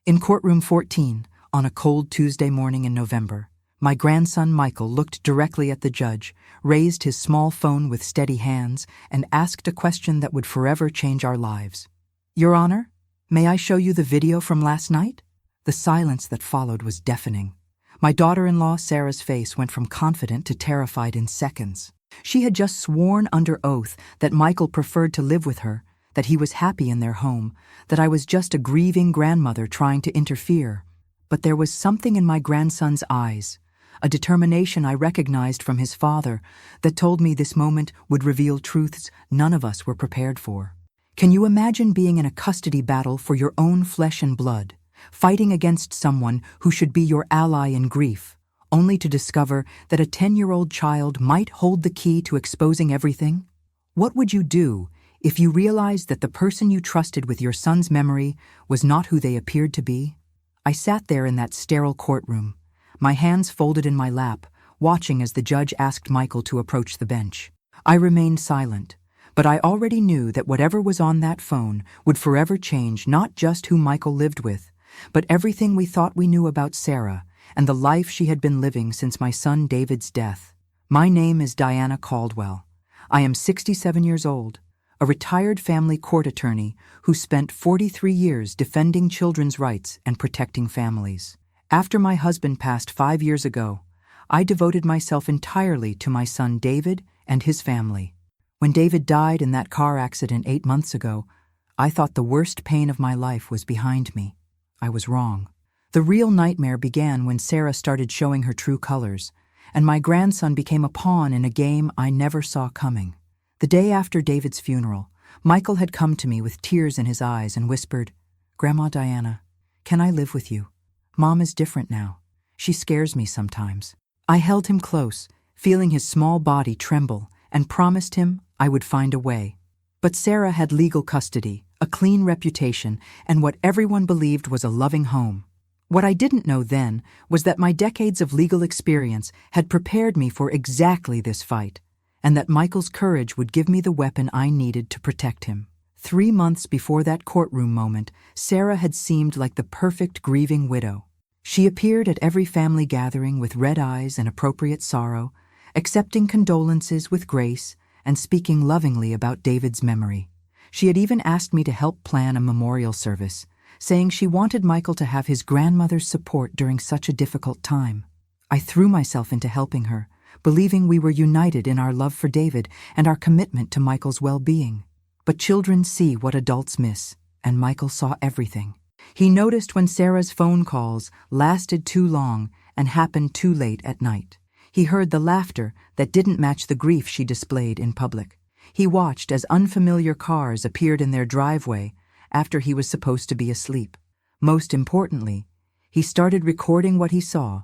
In courtroom 14, on a cold Tuesday morning in November, my grandson Michael looked directly at the judge, raised his small phone with steady hands, and asked a question that would forever change our lives. "Your Honor, may I show you the video from last night?" The silence that followed was deafening. My daughter-in-law Sarah's face went from confident to terrified in seconds. She had just sworn under oath that Michael preferred to live with her, that he was happy in their home, that I was just a grieving grandmother trying to interfere. But there was something in my grandson's eyes, a determination I recognized from his father, that told me this moment would reveal truths none of us were prepared for. Can you imagine being in a custody battle for your own flesh and blood, fighting against someone who should be your ally in grief, only to discover that a 10-year-old child might hold the key to exposing everything? What would you do if you realized that the person you trusted with your son's memory was not who they appeared to be? I sat there in that sterile courtroom, my hands folded in my lap, watching as the judge asked Michael to approach the bench. I remained silent, but I already knew that whatever was on that phone would forever change not just who Michael lived with, but everything we thought we knew about Sarah and the life she had been living since my son David's death. My name is Diana Caldwell. I am 67 years old, a retired family court attorney who spent 43 years defending children's rights and protecting families. After my husband passed 5 years ago, I devoted myself entirely to my son David and his family. When David died in that car accident 8 months ago, I thought the worst pain of my life was behind me. I was wrong. The real nightmare began when Sarah started showing her true colors, and my grandson became a pawn in a game I never saw coming. The day after David's funeral, Michael had come to me with tears in his eyes and whispered, "Grandma Diana, can I live with you? Mom is different now. She scares me sometimes." I held him close, feeling his small body tremble, and promised him I would find a way. But Sarah had legal custody, a clean reputation, and what everyone believed was a loving home. What I didn't know then was that my decades of legal experience had prepared me for exactly this fight, and that Michael's courage would give me the weapon I needed to protect him. 3 months before that courtroom moment, Sarah had seemed like the perfect grieving widow. She appeared at every family gathering with red eyes and appropriate sorrow, accepting condolences with grace and speaking lovingly about David's memory. She had even asked me to help plan a memorial service, saying she wanted Michael to have his grandmother's support during such a difficult time. I threw myself into helping her, believing we were united in our love for David and our commitment to Michael's well-being. But children see what adults miss, and Michael saw everything. He noticed when Sarah's phone calls lasted too long and happened too late at night. He heard the laughter that didn't match the grief she displayed in public. He watched as unfamiliar cars appeared in their driveway after he was supposed to be asleep. Most importantly, he started recording what he saw,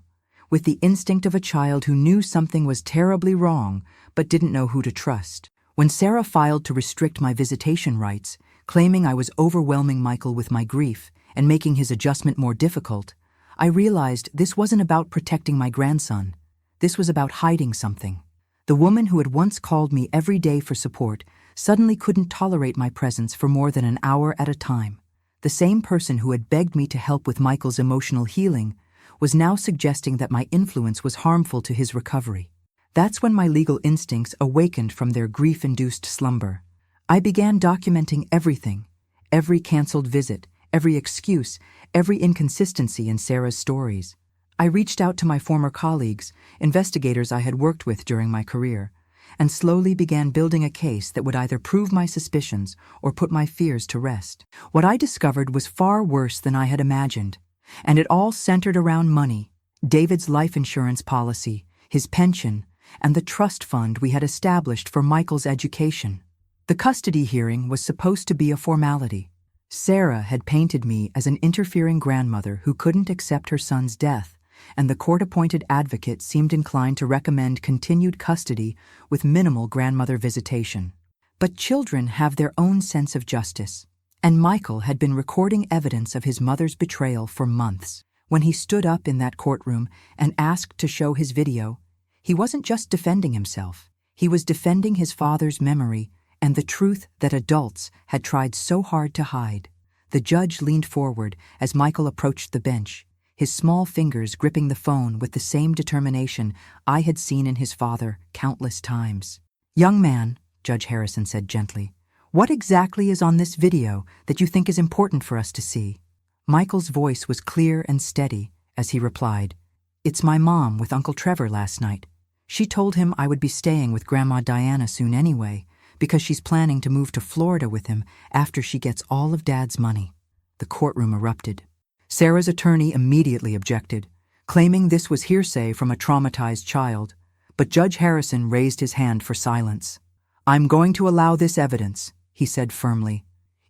with the instinct of a child who knew something was terribly wrong but didn't know who to trust. When Sarah filed to restrict my visitation rights, claiming I was overwhelming Michael with my grief and making his adjustment more difficult, I realized this wasn't about protecting my grandson. This was about hiding something. The woman who had once called me every day for support suddenly couldn't tolerate my presence for more than an hour at a time. The same person who had begged me to help with Michael's emotional healing was now suggesting that my influence was harmful to his recovery. That's when my legal instincts awakened from their grief-induced slumber. I began documenting everything, every canceled visit, every excuse, every inconsistency in Sarah's stories. I reached out to my former colleagues, investigators I had worked with during my career, and slowly began building a case that would either prove my suspicions or put my fears to rest. What I discovered was far worse than I had imagined, and it all centered around money, David's life insurance policy, his pension, and the trust fund we had established for Michael's education. The custody hearing was supposed to be a formality. Sarah had painted me as an interfering grandmother who couldn't accept her son's death, and the court-appointed advocate seemed inclined to recommend continued custody with minimal grandmother visitation. But children have their own sense of justice, and Michael had been recording evidence of his mother's betrayal for months. When he stood up in that courtroom and asked to show his video, he wasn't just defending himself. He was defending his father's memory and the truth that adults had tried so hard to hide. The judge leaned forward as Michael approached the bench, his small fingers gripping the phone with the same determination I had seen in his father countless times. "Young man," Judge Harrison said gently, "what exactly is on this video that you think is important for us to see?" Michael's voice was clear and steady as he replied, "It's my mom with Uncle Trevor last night. She told him I would be staying with Grandma Diana soon anyway, because she's planning to move to Florida with him after she gets all of Dad's money." The courtroom erupted. Sarah's attorney immediately objected, claiming this was hearsay from a traumatized child, but Judge Harrison raised his hand for silence. "I'm going to allow this evidence," he said firmly.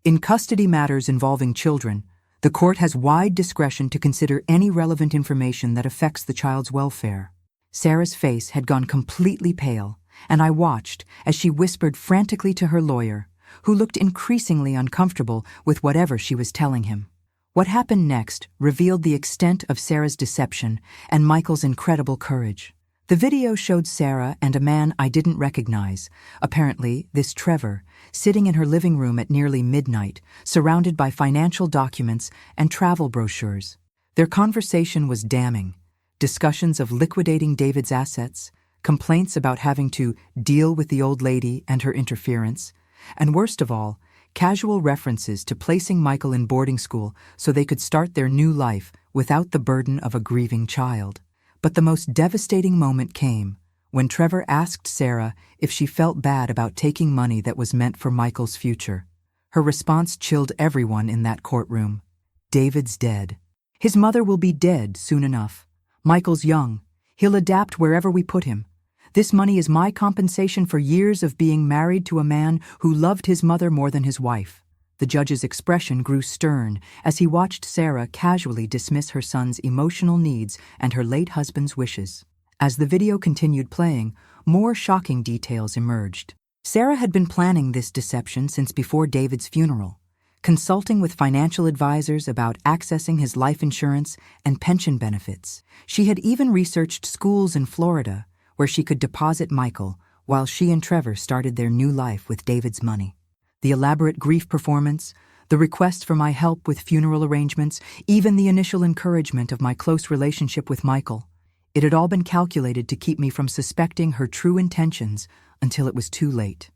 "In custody matters involving children, the court has wide discretion to consider any relevant information that affects the child's welfare." Sarah's face had gone completely pale, and I watched as she whispered frantically to her lawyer, who looked increasingly uncomfortable with whatever she was telling him. What happened next revealed the extent of Sarah's deception and Michael's incredible courage. The video showed Sarah and a man I didn't recognize, apparently this Trevor, sitting in her living room at nearly midnight, surrounded by financial documents and travel brochures. Their conversation was damning. Discussions of liquidating David's assets, complaints about having to deal with the old lady and her interference, and worst of all, casual references to placing Michael in boarding school so they could start their new life without the burden of a grieving child. But the most devastating moment came when Trevor asked Sarah if she felt bad about taking money that was meant for Michael's future. Her response chilled everyone in that courtroom. "David's dead. His mother will be dead soon enough. Michael's young. He'll adapt wherever we put him. This money is my compensation for years of being married to a man who loved his mother more than his wife." The judge's expression grew stern as he watched Sarah casually dismiss her son's emotional needs and her late husband's wishes. As the video continued playing, more shocking details emerged. Sarah had been planning this deception since before David's funeral, consulting with financial advisors about accessing his life insurance and pension benefits. She had even researched schools in Florida where she could deposit Michael while she and Trevor started their new life with David's money. The elaborate grief performance, the request for my help with funeral arrangements, even the initial encouragement of my close relationship with Michael. It had all been calculated to keep me from suspecting her true intentions until it was too late.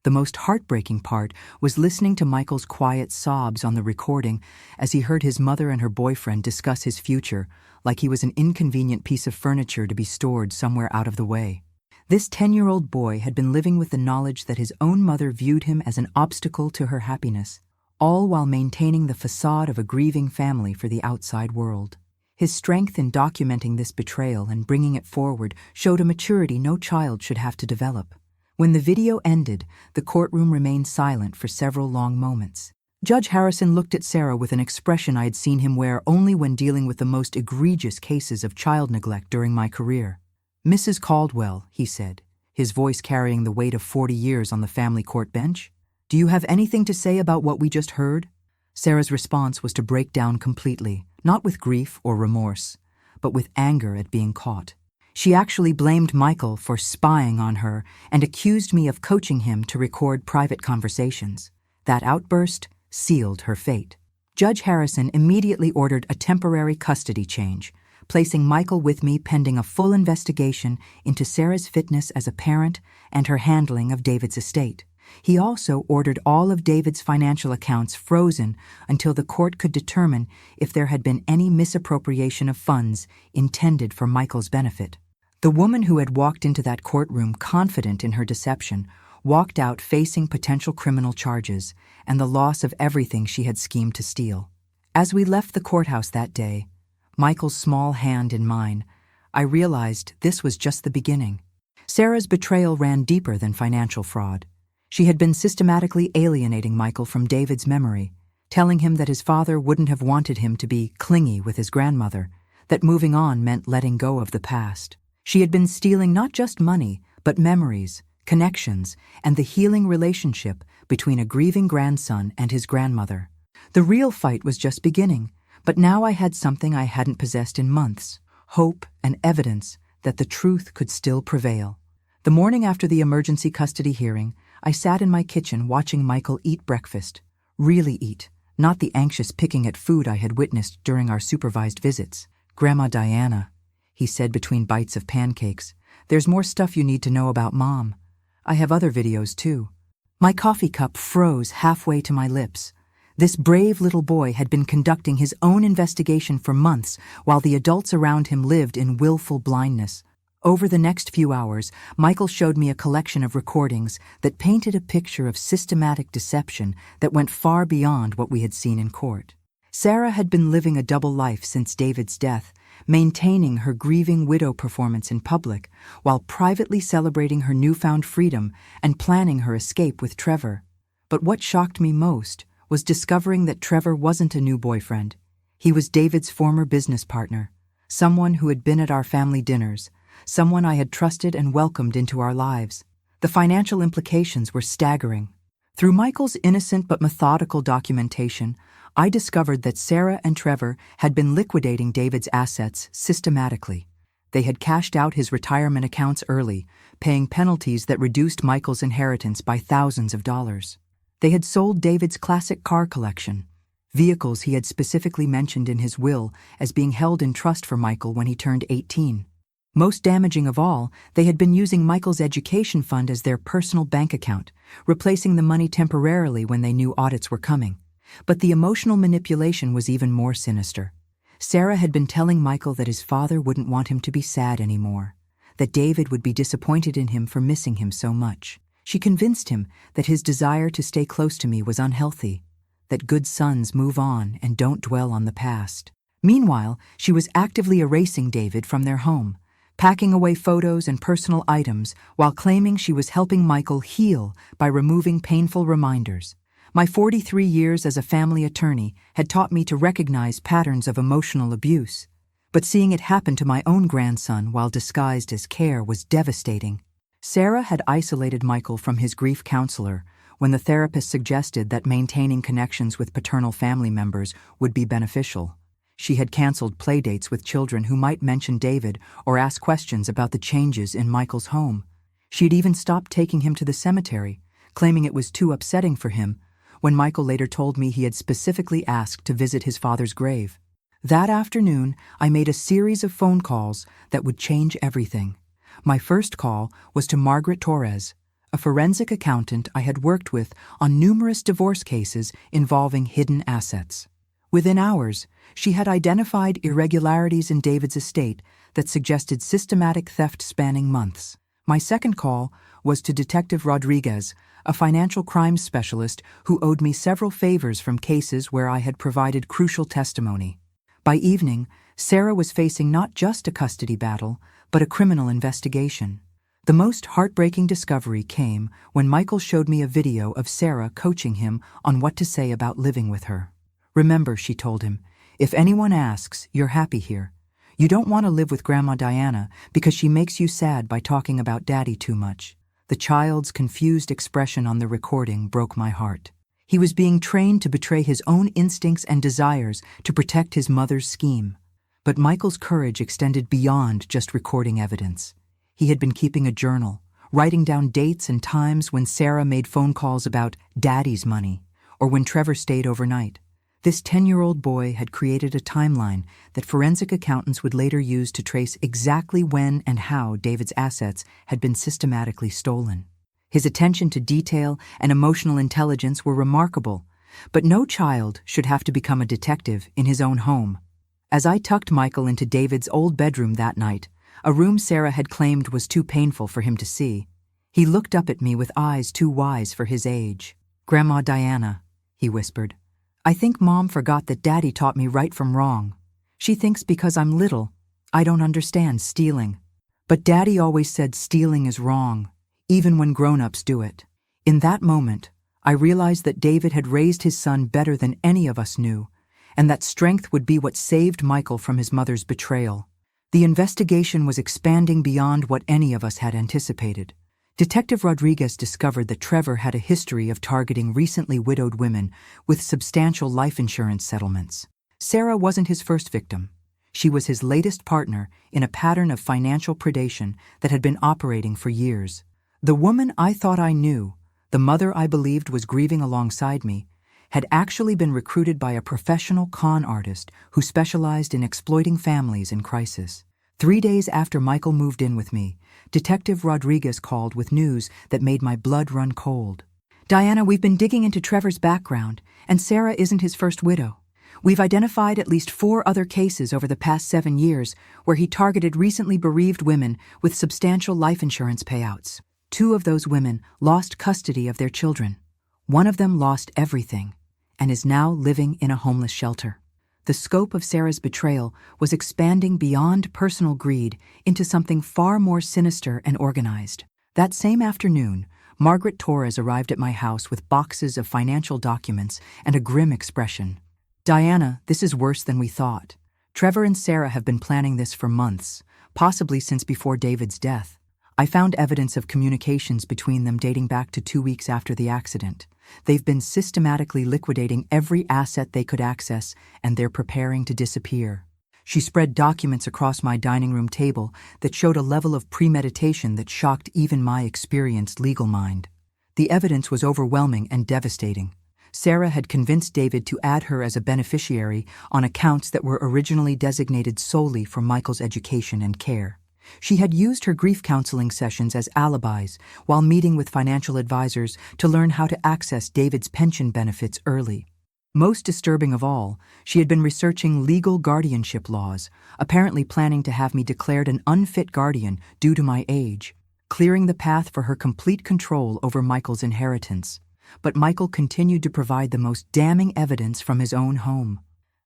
The most heartbreaking part was listening to Michael's quiet sobs on the recording as he heard his mother and her boyfriend discuss his future like he was an inconvenient piece of furniture to be stored somewhere out of the way. This 10-year-old boy had been living with the knowledge that his own mother viewed him as an obstacle to her happiness, all while maintaining the facade of a grieving family for the outside world. His strength in documenting this betrayal and bringing it forward showed a maturity no child should have to develop. When the video ended, the courtroom remained silent for several long moments. Judge Harrison looked at Sarah with an expression I had seen him wear only when dealing with the most egregious cases of child neglect during my career. "Mrs. Caldwell," he said, his voice carrying the weight of 40 years on the family court bench, "do you have anything to say about what we just heard?" Sarah's response was to break down completely, not with grief or remorse, but with anger at being caught. She actually blamed Michael for spying on her and accused me of coaching him to record private conversations. That outburst sealed her fate. Judge Harrison immediately ordered a temporary custody change, placing Michael with me pending a full investigation into Sarah's fitness as a parent and her handling of David's estate. He also ordered all of David's financial accounts frozen until the court could determine if there had been any misappropriation of funds intended for Michael's benefit. The woman who had walked into that courtroom confident in her deception walked out facing potential criminal charges and the loss of everything she had schemed to steal. As we left the courthouse that day, Michael's small hand in mine, I realized this was just the beginning. Sarah's betrayal ran deeper than financial fraud. She had been systematically alienating Michael from David's memory, telling him that his father wouldn't have wanted him to be clingy with his grandmother, that moving on meant letting go of the past. She had been stealing not just money, but memories, connections, and the healing relationship between a grieving grandson and his grandmother. The real fight was just beginning, but now I had something I hadn't possessed in months: hope and evidence that the truth could still prevail. The morning after the emergency custody hearing, I sat in my kitchen watching Michael eat breakfast. Really eat, not the anxious picking at food I had witnessed during our supervised visits. "Grandma Diana," he said between bites of pancakes, "there's more stuff you need to know about Mom. I have other videos too." My coffee cup froze halfway to my lips. This brave little boy had been conducting his own investigation for months while the adults around him lived in willful blindness. Over the next few hours, Michael showed me a collection of recordings that painted a picture of systematic deception that went far beyond what we had seen in court. Sarah had been living a double life since David's death, maintaining her grieving widow performance in public while privately celebrating her newfound freedom and planning her escape with Trevor. But what shocked me most was discovering that Trevor wasn't a new boyfriend. He was David's former business partner, someone who had been at our family dinners, someone I had trusted and welcomed into our lives. The financial implications were staggering. Through Michael's innocent but methodical documentation, I discovered that Sarah and Trevor had been liquidating David's assets systematically. They had cashed out his retirement accounts early, paying penalties that reduced Michael's inheritance by thousands of dollars. They had sold David's classic car collection, vehicles he had specifically mentioned in his will as being held in trust for Michael when he turned 18. Most damaging of all, they had been using Michael's education fund as their personal bank account, replacing the money temporarily when they knew audits were coming. But the emotional manipulation was even more sinister. Sarah had been telling Michael that his father wouldn't want him to be sad anymore, that David would be disappointed in him for missing him so much. She convinced him that his desire to stay close to me was unhealthy, that good sons move on and don't dwell on the past. Meanwhile, she was actively erasing David from their home, packing away photos and personal items while claiming she was helping Michael heal by removing painful reminders. My 43 years as a family attorney had taught me to recognize patterns of emotional abuse, but seeing it happen to my own grandson while disguised as care was devastating. Sarah had isolated Michael from his grief counselor when the therapist suggested that maintaining connections with paternal family members would be beneficial. She had canceled playdates with children who might mention David or ask questions about the changes in Michael's home. She had even stopped taking him to the cemetery, claiming it was too upsetting for him, when Michael later told me he had specifically asked to visit his father's grave. That afternoon, I made a series of phone calls that would change everything. My first call was to Margaret Torres, a forensic accountant I had worked with on numerous divorce cases involving hidden assets. Within hours, she had identified irregularities in David's estate that suggested systematic theft spanning months. My second call was to Detective Rodriguez, a financial crimes specialist who owed me several favors from cases where I had provided crucial testimony. By evening, Sarah was facing not just a custody battle, but a criminal investigation. The most heartbreaking discovery came when Michael showed me a video of Sarah coaching him on what to say about living with her. "Remember," she told him, "if anyone asks, you're happy here. You don't want to live with Grandma Diana because she makes you sad by talking about Daddy too much." The child's confused expression on the recording broke my heart. He was being trained to betray his own instincts and desires to protect his mother's scheme. But Michael's courage extended beyond just recording evidence. He had been keeping a journal, writing down dates and times when Sarah made phone calls about Daddy's money, or when Trevor stayed overnight. This 10-year-old boy had created a timeline that forensic accountants would later use to trace exactly when and how David's assets had been systematically stolen. His attention to detail and emotional intelligence were remarkable, but no child should have to become a detective in his own home. As I tucked Michael into David's old bedroom that night, a room Sarah had claimed was too painful for him to see, he looked up at me with eyes too wise for his age. "Grandma Diana," he whispered, "I think Mom forgot that Daddy taught me right from wrong. She thinks because I'm little, I don't understand stealing. But Daddy always said stealing is wrong, even when grown-ups do it." In that moment, I realized that David had raised his son better than any of us knew, and that strength would be what saved Michael from his mother's betrayal. The investigation was expanding beyond what any of us had anticipated. Detective Rodriguez discovered that Trevor had a history of targeting recently widowed women with substantial life insurance settlements. Sarah wasn't his first victim. She was his latest partner in a pattern of financial predation that had been operating for years. The woman I thought I knew, the mother I believed was grieving alongside me, had actually been recruited by a professional con artist who specialized in exploiting families in crisis. 3 days after Michael moved in with me, Detective Rodriguez called with news that made my blood run cold. "Diana, we've been digging into Trevor's background, and Sarah isn't his first widow. We've identified at least 4 other cases over the past 7 years where he targeted recently bereaved women with substantial life insurance payouts. 2 of those women lost custody of their children. One of them lost everything and is now living in a homeless shelter." The scope of Sarah's betrayal was expanding beyond personal greed into something far more sinister and organized. That same afternoon, Margaret Torres arrived at my house with boxes of financial documents and a grim expression. "Diana, this is worse than we thought. Trevor and Sarah have been planning this for months, possibly since before David's death. I found evidence of communications between them dating back to 2 weeks after the accident. They've been systematically liquidating every asset they could access, and they're preparing to disappear." She spread documents across my dining room table that showed a level of premeditation that shocked even my experienced legal mind. The evidence was overwhelming and devastating. Sarah had convinced David to add her as a beneficiary on accounts that were originally designated solely for Michael's education and care. She had used her grief counseling sessions as alibis while meeting with financial advisors to learn how to access David's pension benefits early. Most disturbing of all, she had been researching legal guardianship laws, apparently planning to have me declared an unfit guardian due to my age, clearing the path for her complete control over Michael's inheritance. But Michael continued to provide the most damning evidence from his own home.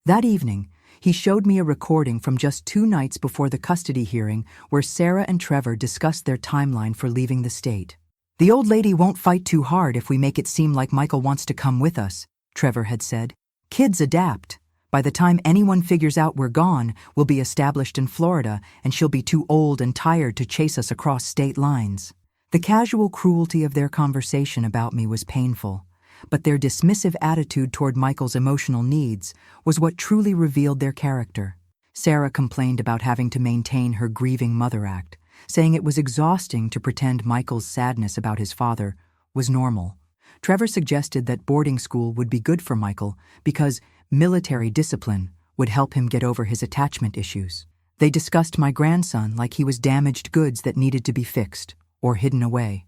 That evening, he showed me a recording from just 2 nights before the custody hearing where Sarah and Trevor discussed their timeline for leaving the state. "The old lady won't fight too hard if we make it seem like Michael wants to come with us," Trevor had said. "Kids adapt. By the time anyone figures out we're gone, we'll be established in Florida, and she'll be too old and tired to chase us across state lines." The casual cruelty of their conversation about me was painful, but their dismissive attitude toward Michael's emotional needs was what truly revealed their character. Sarah complained about having to maintain her grieving mother act, saying it was exhausting to pretend Michael's sadness about his father was normal. Trevor suggested that boarding school would be good for Michael because military discipline would help him get over his attachment issues. They discussed my grandson like he was damaged goods that needed to be fixed or hidden away.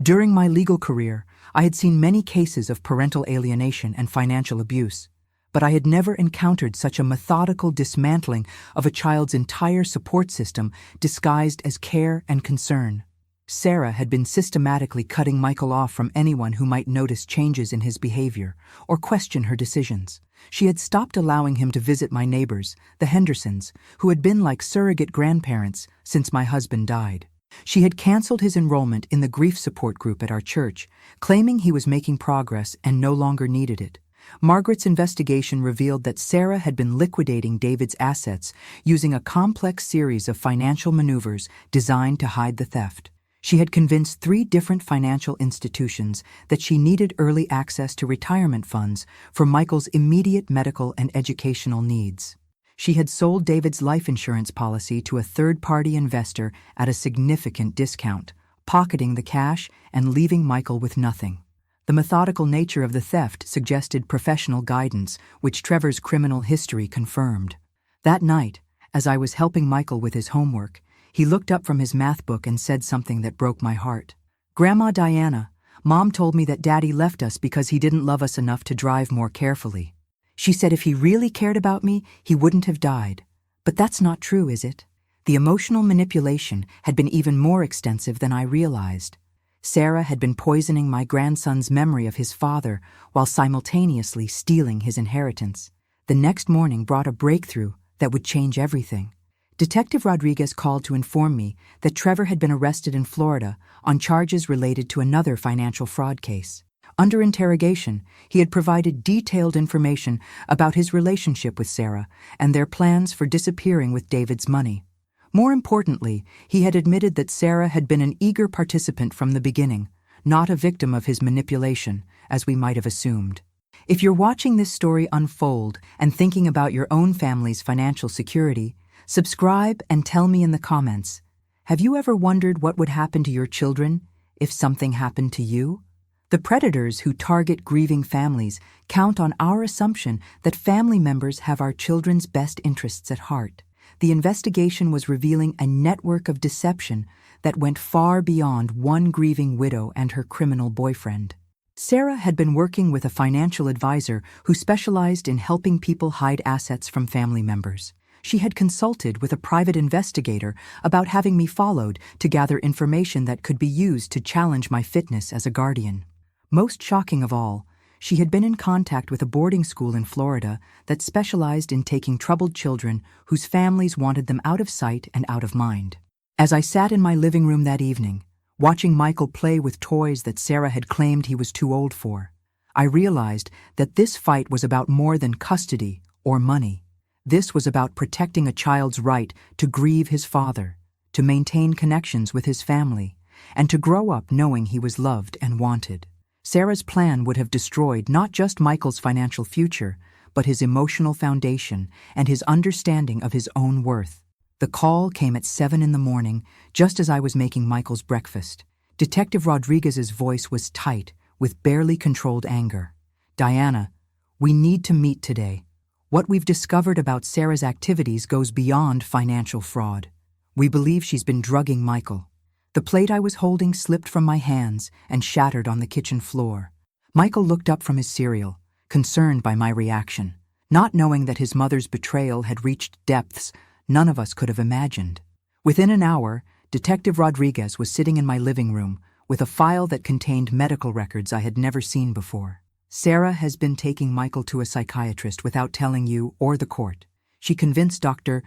During my legal career, I had seen many cases of parental alienation and financial abuse, but I had never encountered such a methodical dismantling of a child's entire support system disguised as care and concern. Sarah had been systematically cutting Michael off from anyone who might notice changes in his behavior or question her decisions. She had stopped allowing him to visit my neighbors, the Hendersons, who had been like surrogate grandparents since my husband died. She had canceled his enrollment in the grief support group at our church, claiming he was making progress and no longer needed it. Margaret's investigation revealed that Sarah had been liquidating David's assets using a complex series of financial maneuvers designed to hide the theft. She had convinced 3 different financial institutions that she needed early access to retirement funds for Michael's immediate medical and educational needs. She had sold David's life insurance policy to a third-party investor at a significant discount, pocketing the cash and leaving Michael with nothing. The methodical nature of the theft suggested professional guidance, which Trevor's criminal history confirmed. That night, as I was helping Michael with his homework, he looked up from his math book and said something that broke my heart. "Grandma Diana, Mom told me that Daddy left us because he didn't love us enough to drive more carefully. She said if he really cared about me, he wouldn't have died. But that's not true, is it?" The emotional manipulation had been even more extensive than I realized. Sarah had been poisoning my grandson's memory of his father while simultaneously stealing his inheritance. The next morning brought a breakthrough that would change everything. Detective Rodriguez called to inform me that Trevor had been arrested in Florida on charges related to another financial fraud case. Under interrogation, he had provided detailed information about his relationship with Sarah and their plans for disappearing with David's money. More importantly, he had admitted that Sarah had been an eager participant from the beginning, not a victim of his manipulation, as we might have assumed. If you're watching this story unfold and thinking about your own family's financial security, subscribe and tell me in the comments, have you ever wondered what would happen to your children if something happened to you? The predators who target grieving families count on our assumption that family members have our children's best interests at heart. The investigation was revealing a network of deception that went far beyond one grieving widow and her criminal boyfriend. Sarah had been working with a financial advisor who specialized in helping people hide assets from family members. She had consulted with a private investigator about having me followed to gather information that could be used to challenge my fitness as a guardian. Most shocking of all, she had been in contact with a boarding school in Florida that specialized in taking troubled children whose families wanted them out of sight and out of mind. As I sat in my living room that evening, watching Michael play with toys that Sarah had claimed he was too old for, I realized that this fight was about more than custody or money. This was about protecting a child's right to grieve his father, to maintain connections with his family, and to grow up knowing he was loved and wanted. Sarah's plan would have destroyed not just Michael's financial future, but his emotional foundation and his understanding of his own worth. The call came at 7 in the morning, just as I was making Michael's breakfast. Detective Rodriguez's voice was tight, with barely controlled anger. "Diana, we need to meet today. What we've discovered about Sarah's activities goes beyond financial fraud. We believe she's been drugging Michael." The plate I was holding slipped from my hands and shattered on the kitchen floor. Michael looked up from his cereal, concerned by my reaction, not knowing that his mother's betrayal had reached depths none of us could have imagined. Within an hour, Detective Rodriguez was sitting in my living room with a file that contained medical records I had never seen before. "Sarah has been taking Michael to a psychiatrist without telling you or the court. She convinced Dr.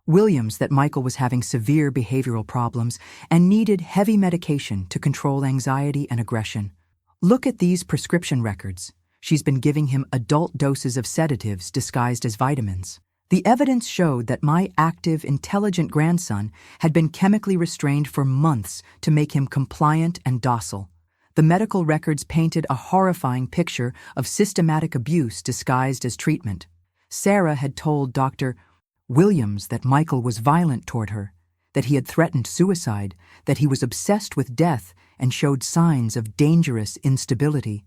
Williams that Michael was having severe behavioral problems and needed heavy medication to control anxiety and aggression. Look at these prescription records. She's been giving him adult doses of sedatives disguised as vitamins. The evidence showed that my active, intelligent grandson had been chemically restrained for months to make him compliant and docile. The medical records painted a horrifying picture of systematic abuse disguised as treatment. Sarah had told Dr. Williams that Michael was violent toward her, that he had threatened suicide, that he was obsessed with death and showed signs of dangerous instability.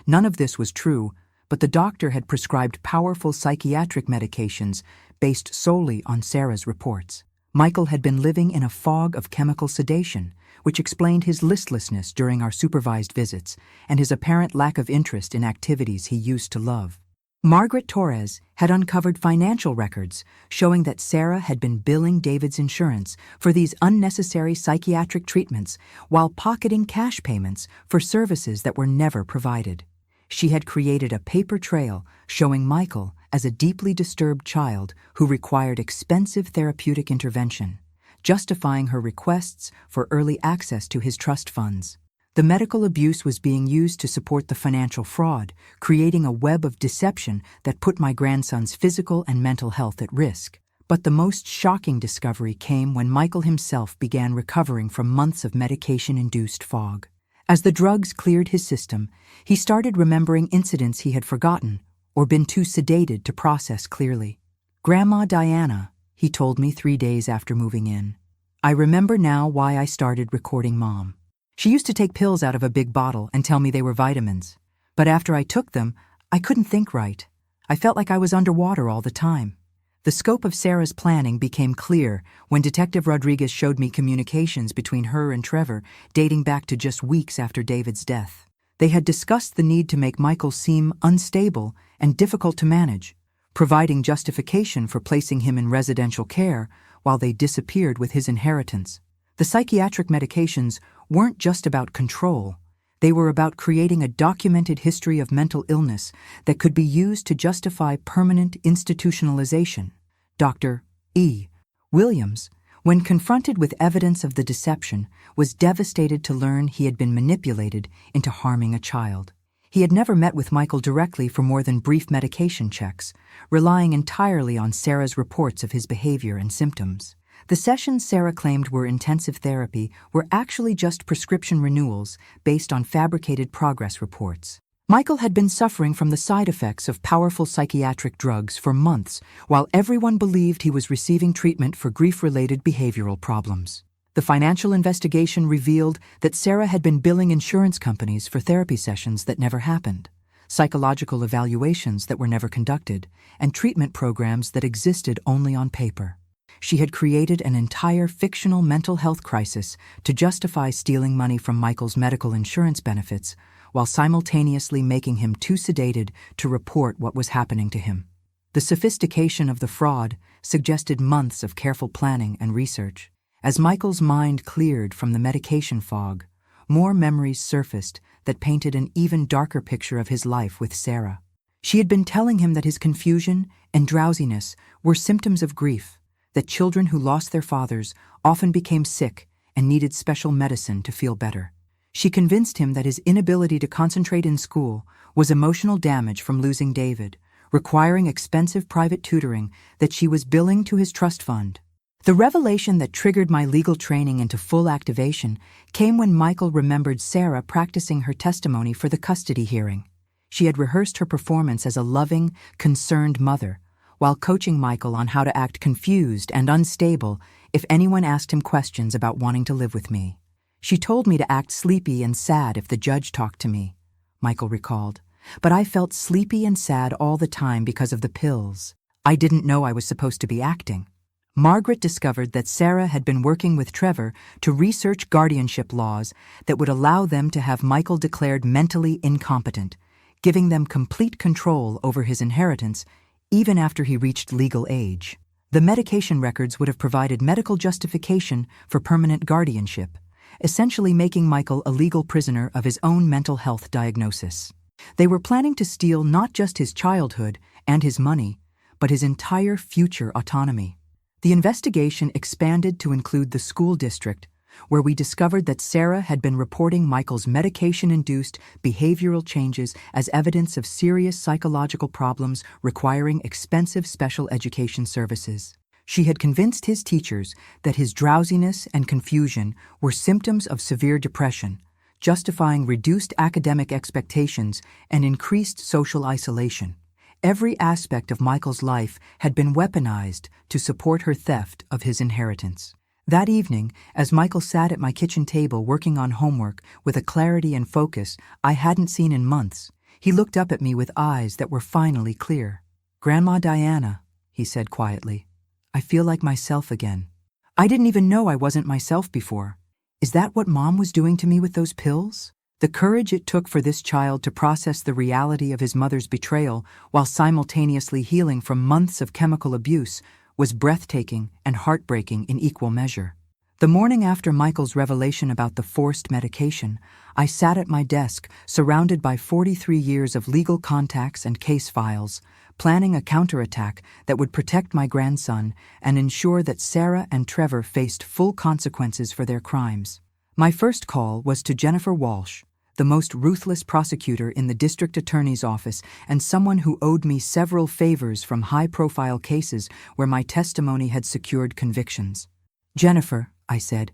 None of this was true, but the doctor had prescribed powerful psychiatric medications based solely on Sarah's reports. Michael had been living in a fog of chemical sedation, which explained his listlessness during our supervised visits and his apparent lack of interest in activities he used to love. Margaret Torres had uncovered financial records showing that Sarah had been billing David's insurance for these unnecessary psychiatric treatments while pocketing cash payments for services that were never provided. She had created a paper trail showing Michael as a deeply disturbed child who required expensive therapeutic intervention, justifying her requests for early access to his trust funds. The medical abuse was being used to support the financial fraud, creating a web of deception that put my grandson's physical and mental health at risk. But the most shocking discovery came when Michael himself began recovering from months of medication-induced fog. As the drugs cleared his system, he started remembering incidents he had forgotten or been too sedated to process clearly. "Grandma Diana," he told me 3 days after moving in. "I remember now why I started recording Mom. She used to take pills out of a big bottle and tell me they were vitamins. But after I took them, I couldn't think right. I felt like I was underwater all the time." The scope of Sarah's planning became clear when Detective Rodriguez showed me communications between her and Trevor dating back to just weeks after David's death. They had discussed the need to make Michael seem unstable and difficult to manage, providing justification for placing him in residential care while they disappeared with his inheritance. The psychiatric medications weren't just about control. They were about creating a documented history of mental illness that could be used to justify permanent institutionalization. Dr. E. Williams, when confronted with evidence of the deception, was devastated to learn he had been manipulated into harming a child. He had never met with Michael directly for more than brief medication checks, relying entirely on Sarah's reports of his behavior and symptoms. The sessions Sarah claimed were intensive therapy were actually just prescription renewals based on fabricated progress reports. Michael had been suffering from the side effects of powerful psychiatric drugs for months, while everyone believed he was receiving treatment for grief-related behavioral problems. The financial investigation revealed that Sarah had been billing insurance companies for therapy sessions that never happened, psychological evaluations that were never conducted, and treatment programs that existed only on paper. She had created an entire fictional mental health crisis to justify stealing money from Michael's medical insurance benefits, while simultaneously making him too sedated to report what was happening to him. The sophistication of the fraud suggested months of careful planning and research. As Michael's mind cleared from the medication fog, more memories surfaced that painted an even darker picture of his life with Sarah. She had been telling him that his confusion and drowsiness were symptoms of grief, that children who lost their fathers often became sick and needed special medicine to feel better. She convinced him that his inability to concentrate in school was emotional damage from losing David, requiring expensive private tutoring that she was billing to his trust fund. The revelation that triggered my legal training into full activation came when Michael remembered Sarah practicing her testimony for the custody hearing. She had rehearsed her performance as a loving, concerned mother, while coaching Michael on how to act confused and unstable if anyone asked him questions about wanting to live with me. She told me to act sleepy and sad if the judge talked to me, Michael recalled. But I felt sleepy and sad all the time because of the pills. I didn't know I was supposed to be acting. Margaret discovered that Sarah had been working with Trevor to research guardianship laws that would allow them to have Michael declared mentally incompetent, giving them complete control over his inheritance even after he reached legal age. The medication records would have provided medical justification for permanent guardianship, essentially making Michael a legal prisoner of his own mental health diagnosis. They were planning to steal not just his childhood and his money, but his entire future autonomy. The investigation expanded to include the school district, where we discovered that Sarah had been reporting Michael's medication-induced behavioral changes as evidence of serious psychological problems requiring expensive special education services. She had convinced his teachers that his drowsiness and confusion were symptoms of severe depression, justifying reduced academic expectations and increased social isolation. Every aspect of Michael's life had been weaponized to support her theft of his inheritance. That evening, as Michael sat at my kitchen table working on homework with a clarity and focus I hadn't seen in months, he looked up at me with eyes that were finally clear. "Grandma Diana," he said quietly, "I feel like myself again. I didn't even know I wasn't myself before. Is that what Mom was doing to me with those pills?" The courage it took for this child to process the reality of his mother's betrayal while simultaneously healing from months of chemical abuse was breathtaking and heartbreaking in equal measure. The morning after Michael's revelation about the forced medication, I sat at my desk, surrounded by 43 years of legal contacts and case files, planning a counterattack that would protect my grandson and ensure that Sarah and Trevor faced full consequences for their crimes. My first call was to Jennifer Walsh, the most ruthless prosecutor in the district attorney's office and someone who owed me several favors from high-profile cases where my testimony had secured convictions. "Jennifer," I said,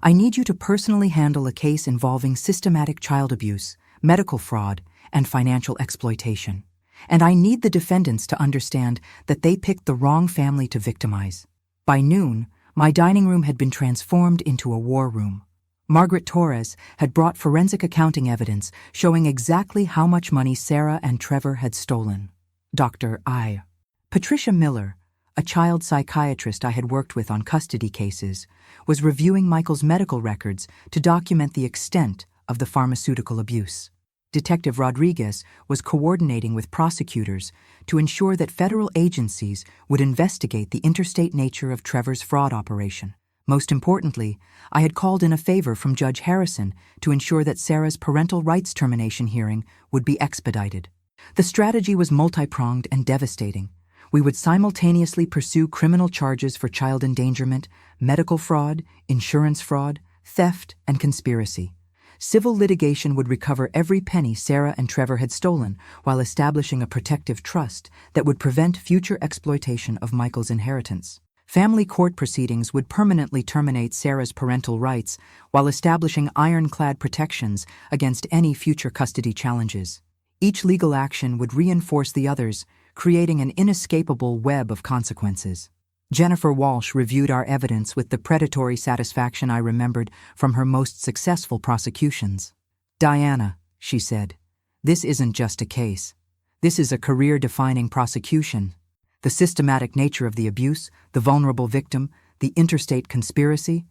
"I need you to personally handle a case involving systematic child abuse, medical fraud, and financial exploitation. And I need the defendants to understand that they picked the wrong family to victimize." By noon, my dining room had been transformed into a war room. Margaret Torres had brought forensic accounting evidence showing exactly how much money Sarah and Trevor had stolen. Dr. I. Patricia Miller, a child psychiatrist I had worked with on custody cases, was reviewing Michael's medical records to document the extent of the pharmaceutical abuse. Detective Rodriguez was coordinating with prosecutors to ensure that federal agencies would investigate the interstate nature of Trevor's fraud operation. Most importantly, I had called in a favor from Judge Harrison to ensure that Sarah's parental rights termination hearing would be expedited. The strategy was multi-pronged and devastating. We would simultaneously pursue criminal charges for child endangerment, medical fraud, insurance fraud, theft, and conspiracy. Civil litigation would recover every penny Sarah and Trevor had stolen while establishing a protective trust that would prevent future exploitation of Michael's inheritance. Family court proceedings would permanently terminate Sarah's parental rights while establishing ironclad protections against any future custody challenges. Each legal action would reinforce the others, creating an inescapable web of consequences. Jennifer Walsh reviewed our evidence with the predatory satisfaction I remembered from her most successful prosecutions. "Diana," she said, "this isn't just a case. This is a career-defining prosecution. The systematic nature of the abuse, the vulnerable victim, the interstate conspiracy.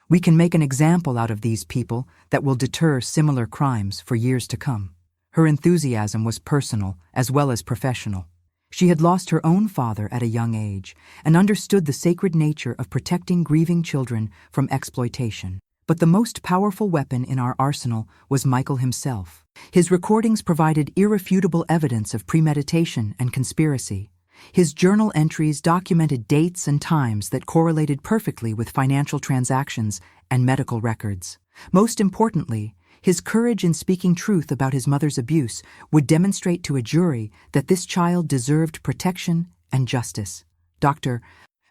We can make an example out of these people that will deter similar crimes for years to come." Her enthusiasm was personal as well as professional. She had lost her own father at a young age and understood the sacred nature of protecting grieving children from exploitation. But the most powerful weapon in our arsenal was Michael himself. His recordings provided irrefutable evidence of premeditation and conspiracy. His journal entries documented dates and times that correlated perfectly with financial transactions and medical records. Most importantly, his courage in speaking truth about his mother's abuse would demonstrate to a jury that this child deserved protection and justice. Dr.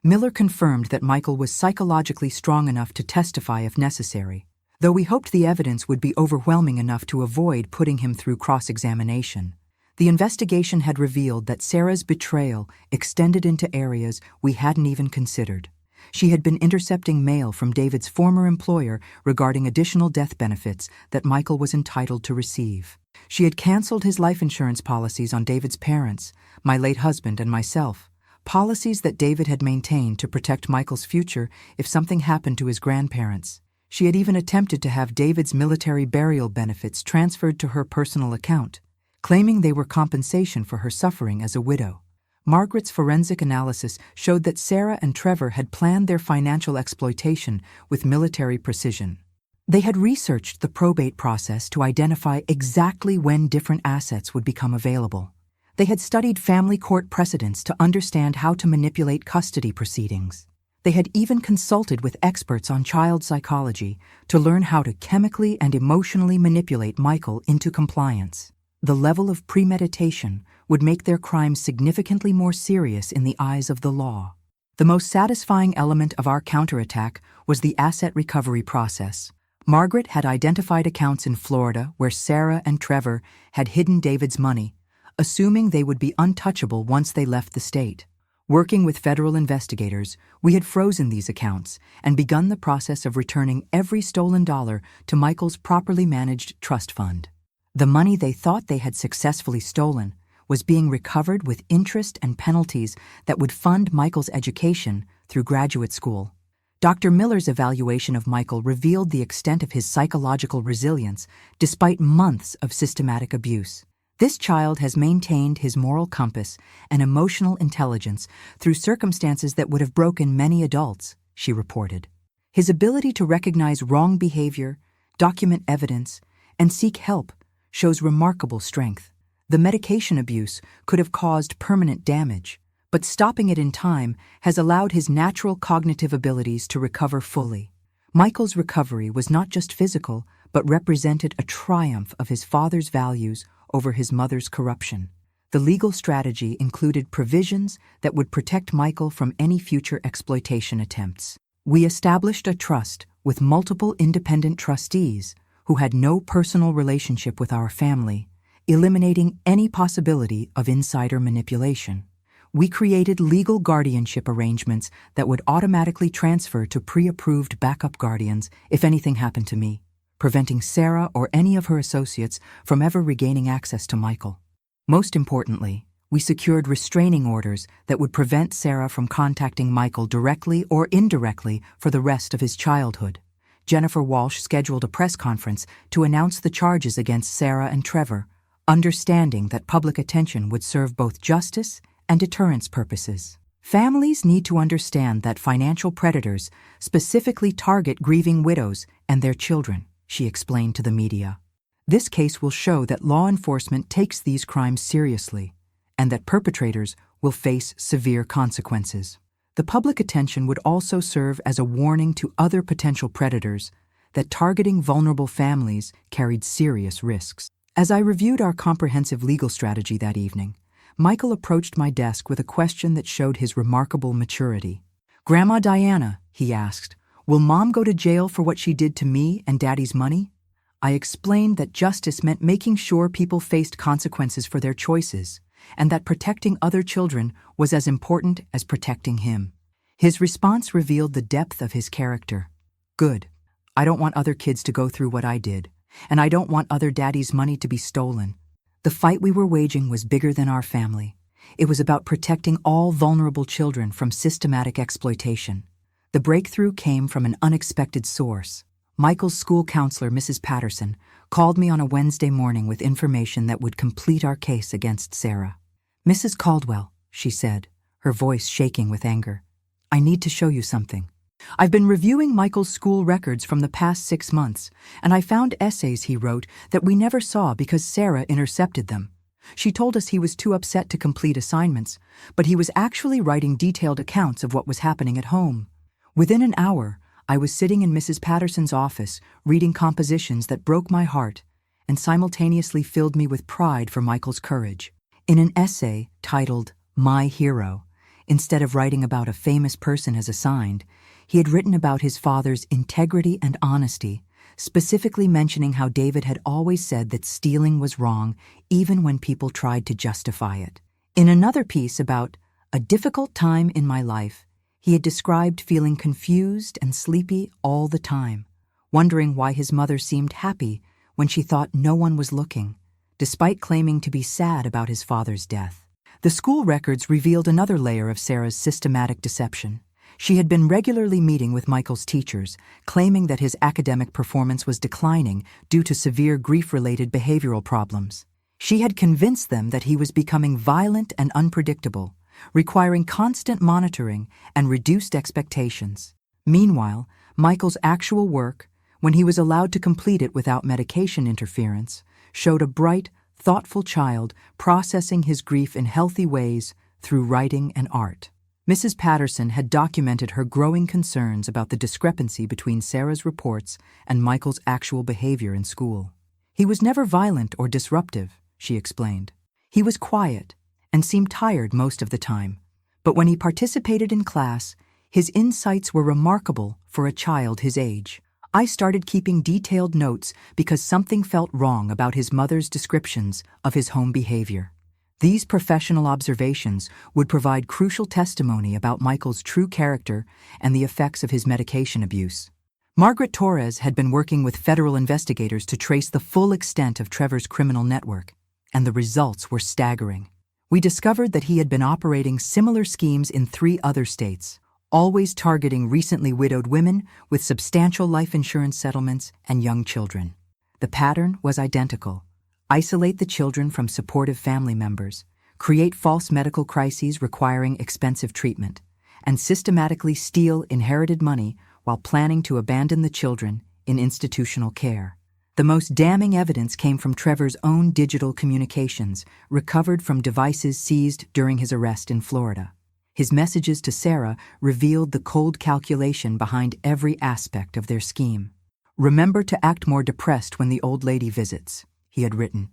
Miller confirmed that Michael was psychologically strong enough to testify if necessary, though we hoped the evidence would be overwhelming enough to avoid putting him through cross-examination. The investigation had revealed that Sarah's betrayal extended into areas we hadn't even considered. She had been intercepting mail from David's former employer regarding additional death benefits that Michael was entitled to receive. She had canceled his life insurance policies on David's parents, my late husband and myself, policies that David had maintained to protect Michael's future if something happened to his grandparents. She had even attempted to have David's military burial benefits transferred to her personal account, claiming they were compensation for her suffering as a widow. Margaret's forensic analysis showed that Sarah and Trevor had planned their financial exploitation with military precision. They had researched the probate process to identify exactly when different assets would become available. They had studied family court precedents to understand how to manipulate custody proceedings. They had even consulted with experts on child psychology to learn how to chemically and emotionally manipulate Michael into compliance. The level of premeditation would make their crimes significantly more serious in the eyes of the law. The most satisfying element of our counterattack was the asset recovery process. Margaret had identified accounts in Florida where Sarah and Trevor had hidden David's money, assuming they would be untouchable once they left the state. Working with federal investigators, we had frozen these accounts and begun the process of returning every stolen dollar to Michael's properly managed trust fund. The money they thought they had successfully stolen was being recovered with interest and penalties that would fund Michael's education through graduate school. Dr. Miller's evaluation of Michael revealed the extent of his psychological resilience despite months of systematic abuse. This child has maintained his moral compass and emotional intelligence through circumstances that would have broken many adults, she reported. His ability to recognize wrong behavior, document evidence, and seek help shows remarkable strength. The medication abuse could have caused permanent damage, but stopping it in time has allowed his natural cognitive abilities to recover fully. Michael's recovery was not just physical, but represented a triumph of his father's values over his mother's corruption. The legal strategy included provisions that would protect Michael from any future exploitation attempts. We established a trust with multiple independent trustees who had no personal relationship with our family, eliminating any possibility of insider manipulation. We created legal guardianship arrangements that would automatically transfer to pre-approved backup guardians if anything happened to me, preventing Sarah or any of her associates from ever regaining access to Michael. Most importantly, we secured restraining orders that would prevent Sarah from contacting Michael directly or indirectly for the rest of his childhood. Jennifer Walsh scheduled a press conference to announce the charges against Sarah and Trevor, understanding that public attention would serve both justice and deterrence purposes. Families need to understand that financial predators specifically target grieving widows and their children, she explained to the media. This case will show that law enforcement takes these crimes seriously and that perpetrators will face severe consequences. The public attention would also serve as a warning to other potential predators that targeting vulnerable families carried serious risks. As I reviewed our comprehensive legal strategy that evening, Michael approached my desk with a question that showed his remarkable maturity. "Grandma Diana," he asked, "will Mom go to jail for what she did to me and Daddy's money?" I explained that justice meant making sure people faced consequences for their choices, and that protecting other children was as important as protecting him. His response revealed the depth of his character. Good. I don't want other kids to go through what I did, and I don't want other daddies' money to be stolen. The fight we were waging was bigger than our family. It was about protecting all vulnerable children from systematic exploitation. The breakthrough came from an unexpected source. Michael's school counselor, Mrs. Patterson, called me on a Wednesday morning with information that would complete our case against Sarah. "Mrs. Caldwell," she said, her voice shaking with anger, "I need to show you something. I've been reviewing Michael's school records from the past 6 months, and I found essays he wrote that we never saw because Sarah intercepted them. She told us he was too upset to complete assignments, but he was actually writing detailed accounts of what was happening at home. Within an hour, I was sitting in Mrs. Patterson's office reading compositions that broke my heart and simultaneously filled me with pride for Michael's courage. In an essay titled My Hero, instead of writing about a famous person as assigned, he had written about his father's integrity and honesty, specifically mentioning how David had always said that stealing was wrong even when people tried to justify it. In another piece about a difficult time in my life, he had described feeling confused and sleepy all the time, wondering why his mother seemed happy when she thought no one was looking, despite claiming to be sad about his father's death. The school records revealed another layer of Sarah's systematic deception. She had been regularly meeting with Michael's teachers, claiming that his academic performance was declining due to severe grief-related behavioral problems. She had convinced them that he was becoming violent and unpredictable, requiring constant monitoring and reduced expectations. Meanwhile, Michael's actual work, when he was allowed to complete it without medication interference, showed a bright, thoughtful child processing his grief in healthy ways through writing and art. Mrs. Patterson had documented her growing concerns about the discrepancy between Sarah's reports and Michael's actual behavior in school. He was never violent or disruptive, she explained. He was quiet and seemed tired most of the time, but when he participated in class, his insights were remarkable for a child his age. I started keeping detailed notes because something felt wrong about his mother's descriptions of his home behavior. These professional observations would provide crucial testimony about Michael's true character and the effects of his medication abuse. Margaret Torres had been working with federal investigators to trace the full extent of Trevor's criminal network, and the results were staggering. We discovered that he had been operating similar schemes in 3 other states, always targeting recently widowed women with substantial life insurance settlements and young children. The pattern was identical. Isolate the children from supportive family members, create false medical crises requiring expensive treatment, and systematically steal inherited money while planning to abandon the children in institutional care. The most damning evidence came from Trevor's own digital communications, recovered from devices seized during his arrest in Florida. His messages to Sarah revealed the cold calculation behind every aspect of their scheme. "Remember to act more depressed when the old lady visits," he had written.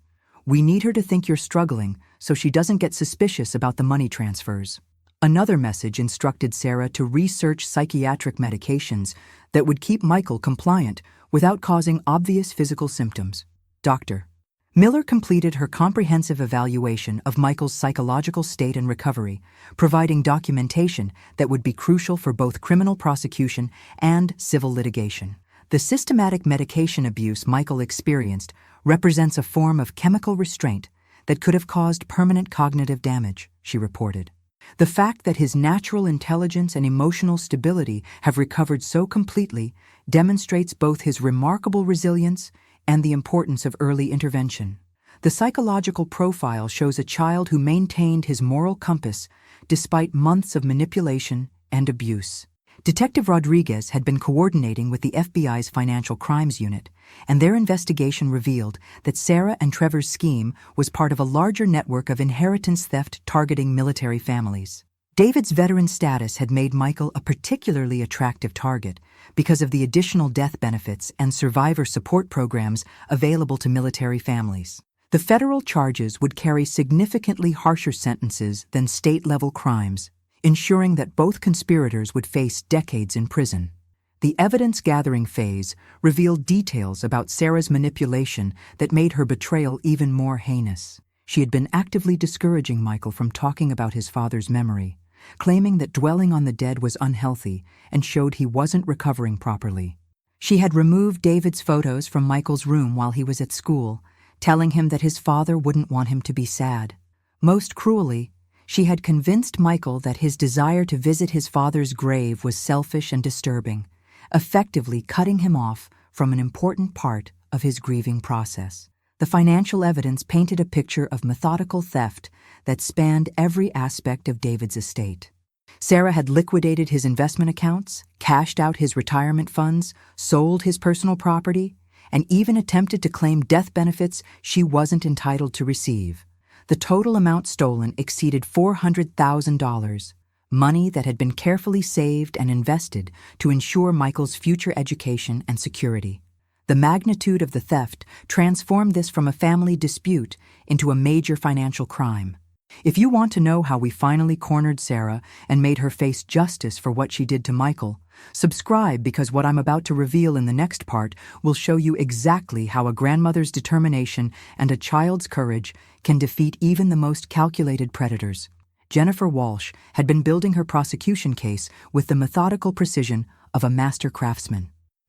"We need her to think you're struggling so she doesn't get suspicious about the money transfers." Another message instructed Sarah to research psychiatric medications that would keep Michael compliant without causing obvious physical symptoms. Dr. Miller completed her comprehensive evaluation of Michael's psychological state and recovery, providing documentation that would be crucial for both criminal prosecution and civil litigation. The systematic medication abuse Michael experienced represents a form of chemical restraint that could have caused permanent cognitive damage, she reported. The fact that his natural intelligence and emotional stability have recovered so completely demonstrates both his remarkable resilience and the importance of early intervention. The psychological profile shows a child who maintained his moral compass despite months of manipulation and abuse. Detective Rodriguez had been coordinating with the FBI's Financial Crimes Unit, and their investigation revealed that Sarah and Trevor's scheme was part of a larger network of inheritance theft targeting military families. David's veteran status had made Michael a particularly attractive target because of the additional death benefits and survivor support programs available to military families. The federal charges would carry significantly harsher sentences than state-level crimes, ensuring that both conspirators would face decades in prison. The evidence-gathering phase revealed details about Sarah's manipulation that made her betrayal even more heinous. She had been actively discouraging Michael from talking about his father's memory, claiming that dwelling on the dead was unhealthy and showed he wasn't recovering properly. She had removed David's photos from Michael's room while he was at school, telling him that his father wouldn't want him to be sad. Most cruelly, she had convinced Michael that his desire to visit his father's grave was selfish and disturbing, effectively cutting him off from an important part of his grieving process. The financial evidence painted a picture of methodical theft that spanned every aspect of David's estate. Sarah had liquidated his investment accounts, cashed out his retirement funds, sold his personal property, and even attempted to claim death benefits she wasn't entitled to receive. The total amount stolen exceeded $400,000, money that had been carefully saved and invested to ensure Michael's future education and security. The magnitude of the theft transformed this from a family dispute into a major financial crime. If you want to know how we finally cornered Sarah and made her face justice for what she did to Michael, subscribe, because what I'm about to reveal in the next part will show you exactly how a grandmother's determination and a child's courage can defeat even the most calculated predators. Jennifer Walsh had been building her prosecution case with the methodical precision of a master craftsman.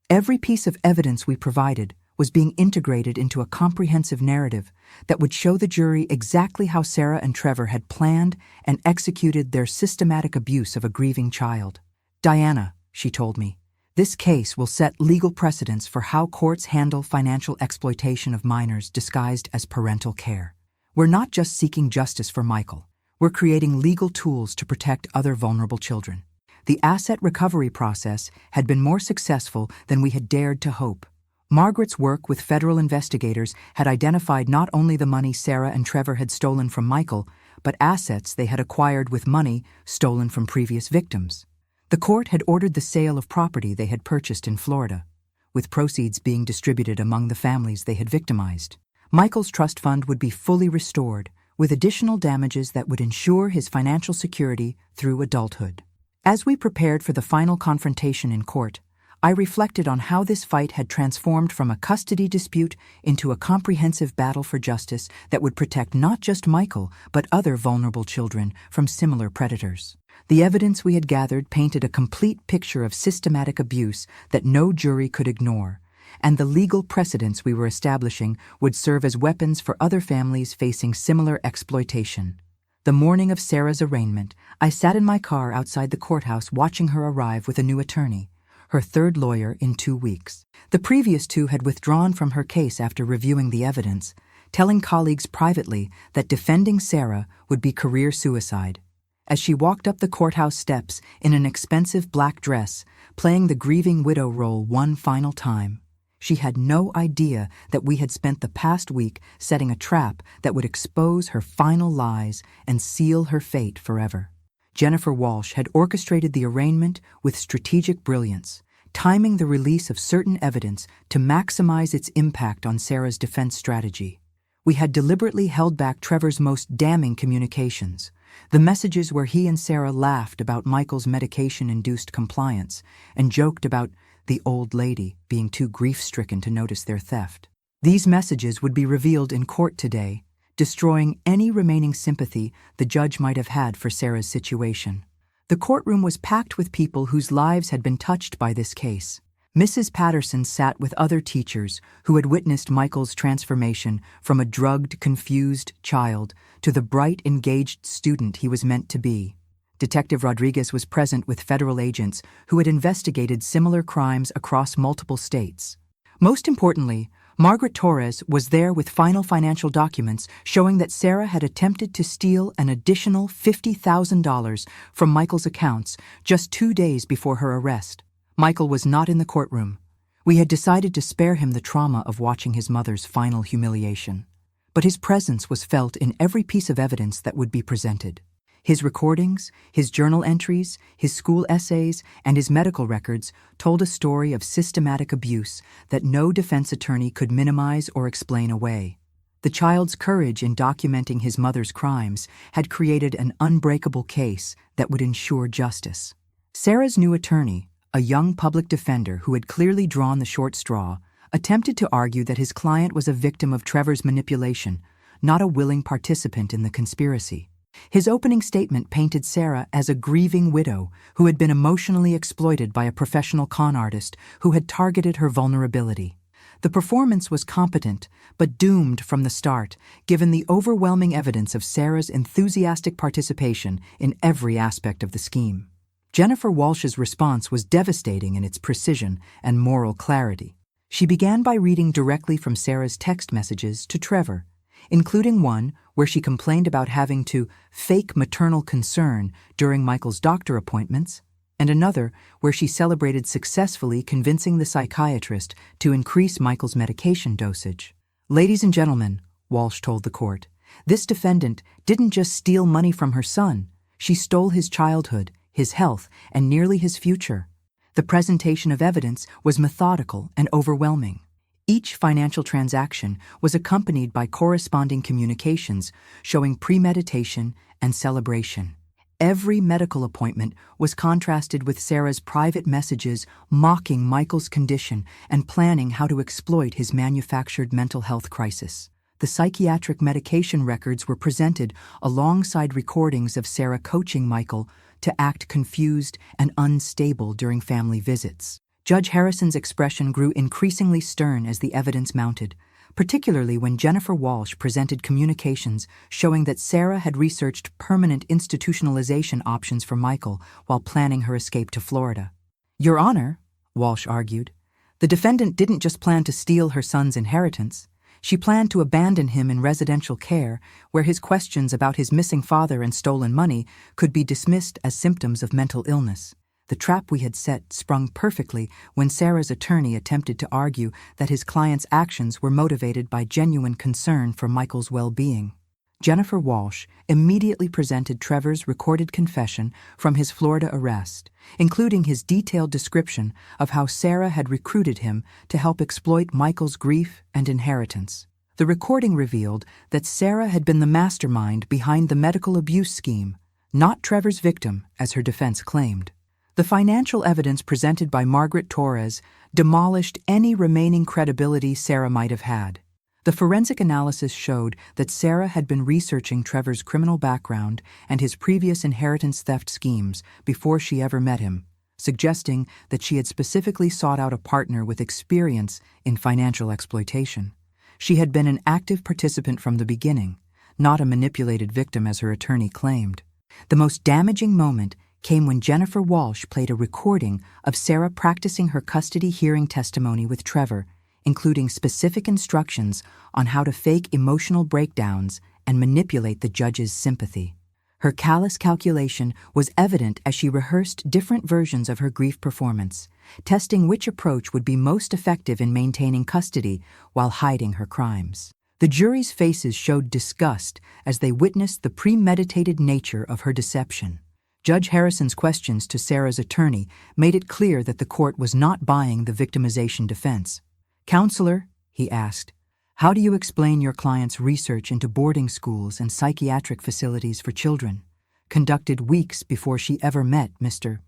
Every piece of evidence we provided was being integrated into a comprehensive narrative that would show the jury exactly how Sarah and Trevor had planned and executed their systematic abuse of a grieving child. "Diana," she told me, "this case will set legal precedents for how courts handle financial exploitation of minors disguised as parental care. We're not just seeking justice for Michael. We're creating legal tools to protect other vulnerable children." The asset recovery process had been more successful than we had dared to hope. Margaret's work with federal investigators had identified not only the money Sarah and Trevor had stolen from Michael, but assets they had acquired with money stolen from previous victims. The court had ordered the sale of property they had purchased in Florida, with proceeds being distributed among the families they had victimized. Michael's trust fund would be fully restored, with additional damages that would ensure his financial security through adulthood. As we prepared for the final confrontation in court, I reflected on how this fight had transformed from a custody dispute into a comprehensive battle for justice that would protect not just Michael, but other vulnerable children from similar predators. The evidence we had gathered painted a complete picture of systematic abuse that no jury could ignore, and the legal precedents we were establishing would serve as weapons for other families facing similar exploitation. The morning of Sarah's arraignment, I sat in my car outside the courthouse watching her arrive with a new attorney, her third lawyer in 2 weeks. The previous 2 had withdrawn from her case after reviewing the evidence, telling colleagues privately that defending Sarah would be career suicide. As she walked up the courthouse steps in an expensive black dress, playing the grieving widow role one final time, she had no idea that we had spent the past week setting a trap that would expose her final lies and seal her fate forever. Jennifer Walsh had orchestrated the arraignment with strategic brilliance, timing the release of certain evidence to maximize its impact on Sarah's defense strategy. We had deliberately held back Trevor's most damning communications, the messages where he and Sarah laughed about Michael's medication-induced compliance and joked about the old lady being too grief-stricken to notice their theft. These messages would be revealed in court today, destroying any remaining sympathy the judge might have had for Sarah's situation. The courtroom was packed with people whose lives had been touched by this case. Mrs. Patterson sat with other teachers who had witnessed Michael's transformation from a drugged, confused child to the bright, engaged student he was meant to be. Detective Rodriguez was present with federal agents who had investigated similar crimes across multiple states. Most importantly, Margaret Torres was there with final financial documents showing that Sarah had attempted to steal an additional $50,000 from Michael's accounts just 2 days before her arrest. Michael was not in the courtroom. We had decided to spare him the trauma of watching his mother's final humiliation. But his presence was felt in every piece of evidence that would be presented. His recordings, his journal entries, his school essays, and his medical records told a story of systematic abuse that no defense attorney could minimize or explain away. The child's courage in documenting his mother's crimes had created an unbreakable case that would ensure justice. Sarah's new attorney, a young public defender who had clearly drawn the short straw, attempted to argue that his client was a victim of Trevor's manipulation, not a willing participant in the conspiracy. His opening statement painted Sarah as a grieving widow who had been emotionally exploited by a professional con artist who had targeted her vulnerability. The performance was competent, but doomed from the start, given the overwhelming evidence of Sarah's enthusiastic participation in every aspect of the scheme. Jennifer Walsh's response was devastating in its precision and moral clarity. She began by reading directly from Sarah's text messages to Trevor, including one where she complained about having to fake maternal concern during Michael's doctor appointments, and another where she celebrated successfully convincing the psychiatrist to increase Michael's medication dosage. "Ladies and gentlemen," Walsh told the court, "this defendant didn't just steal money from her son, she stole his childhood, his health, and nearly his future." The presentation of evidence was methodical and overwhelming. Each financial transaction was accompanied by corresponding communications showing premeditation and celebration. Every medical appointment was contrasted with Sarah's private messages mocking Michael's condition and planning how to exploit his manufactured mental health crisis. The psychiatric medication records were presented alongside recordings of Sarah coaching Michael to act confused and unstable during family visits. Judge Harrison's expression grew increasingly stern as the evidence mounted, particularly when Jennifer Walsh presented communications showing that Sarah had researched permanent institutionalization options for Michael while planning her escape to Florida. "Your Honor," Walsh argued, "the defendant didn't just plan to steal her son's inheritance. She planned to abandon him in residential care, where his questions about his missing father and stolen money could be dismissed as symptoms of mental illness." The trap we had set sprung perfectly when Sarah's attorney attempted to argue that his client's actions were motivated by genuine concern for Michael's well-being. Jennifer Walsh immediately presented Trevor's recorded confession from his Florida arrest, including his detailed description of how Sarah had recruited him to help exploit Michael's grief and inheritance. The recording revealed that Sarah had been the mastermind behind the medical abuse scheme, not Trevor's victim, as her defense claimed. The financial evidence presented by Margaret Torres demolished any remaining credibility Sarah might have had. The forensic analysis showed that Sarah had been researching Trevor's criminal background and his previous inheritance theft schemes before she ever met him, suggesting that she had specifically sought out a partner with experience in financial exploitation. She had been an active participant from the beginning, not a manipulated victim as her attorney claimed. The most damaging moment came when Jennifer Walsh played a recording of Sarah practicing her custody hearing testimony with Trevor, including specific instructions on how to fake emotional breakdowns and manipulate the judge's sympathy. Her callous calculation was evident as she rehearsed different versions of her grief performance, testing which approach would be most effective in maintaining custody while hiding her crimes. The jury's faces showed disgust as they witnessed the premeditated nature of her deception. Judge Harrison's questions to Sarah's attorney made it clear that the court was not buying the victimization defense. "Counselor," he asked, "how do you explain your client's research into boarding schools and psychiatric facilities for children, conducted weeks before she ever met Mr.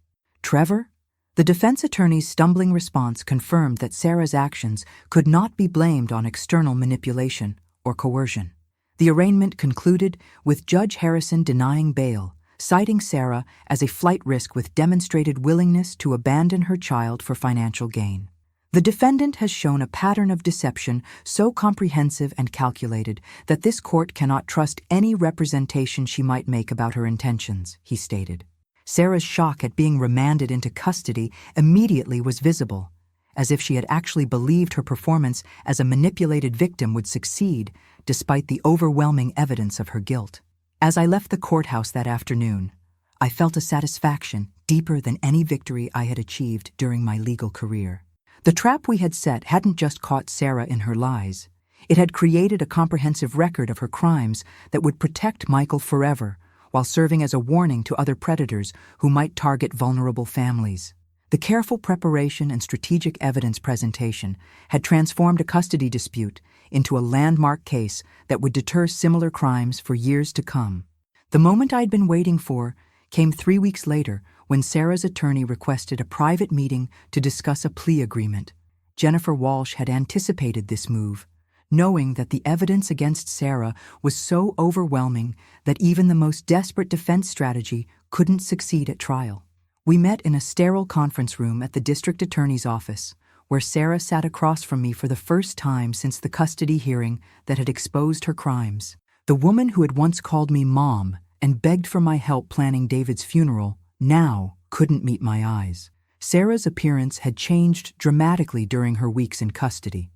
Trevor?" The defense attorney's stumbling response confirmed that Sarah's actions could not be blamed on external manipulation or coercion. The arraignment concluded with Judge Harrison denying bail, citing Sarah as a flight risk with demonstrated willingness to abandon her child for financial gain. The defendant has shown a pattern of deception so comprehensive and calculated that this court cannot trust any representation she might make about her intentions, he stated. Sarah's shock at being remanded into custody immediately was visible, as if she had actually believed her performance as a manipulated victim would succeed despite the overwhelming evidence of her guilt. As I left the courthouse that afternoon, I felt a satisfaction deeper than any victory I had achieved during my legal career. The trap we had set hadn't just caught Sarah in her lies. It had created a comprehensive record of her crimes that would protect Michael forever, while serving as a warning to other predators who might target vulnerable families. The careful preparation and strategic evidence presentation had transformed a custody dispute into a landmark case that would deter similar crimes for years to come. The moment I'd been waiting for came 3 weeks later when Sarah's attorney requested a private meeting to discuss a plea agreement. Jennifer Walsh had anticipated this move, knowing that the evidence against Sarah was so overwhelming that even the most desperate defense strategy couldn't succeed at trial. We met in a sterile conference room at the district attorney's office, where Sarah sat across from me for the first time since the custody hearing that had exposed her crimes. The woman who had once called me Mom and begged for my help planning David's funeral now couldn't meet my eyes. Sarah's appearance had changed dramatically during her weeks in custody.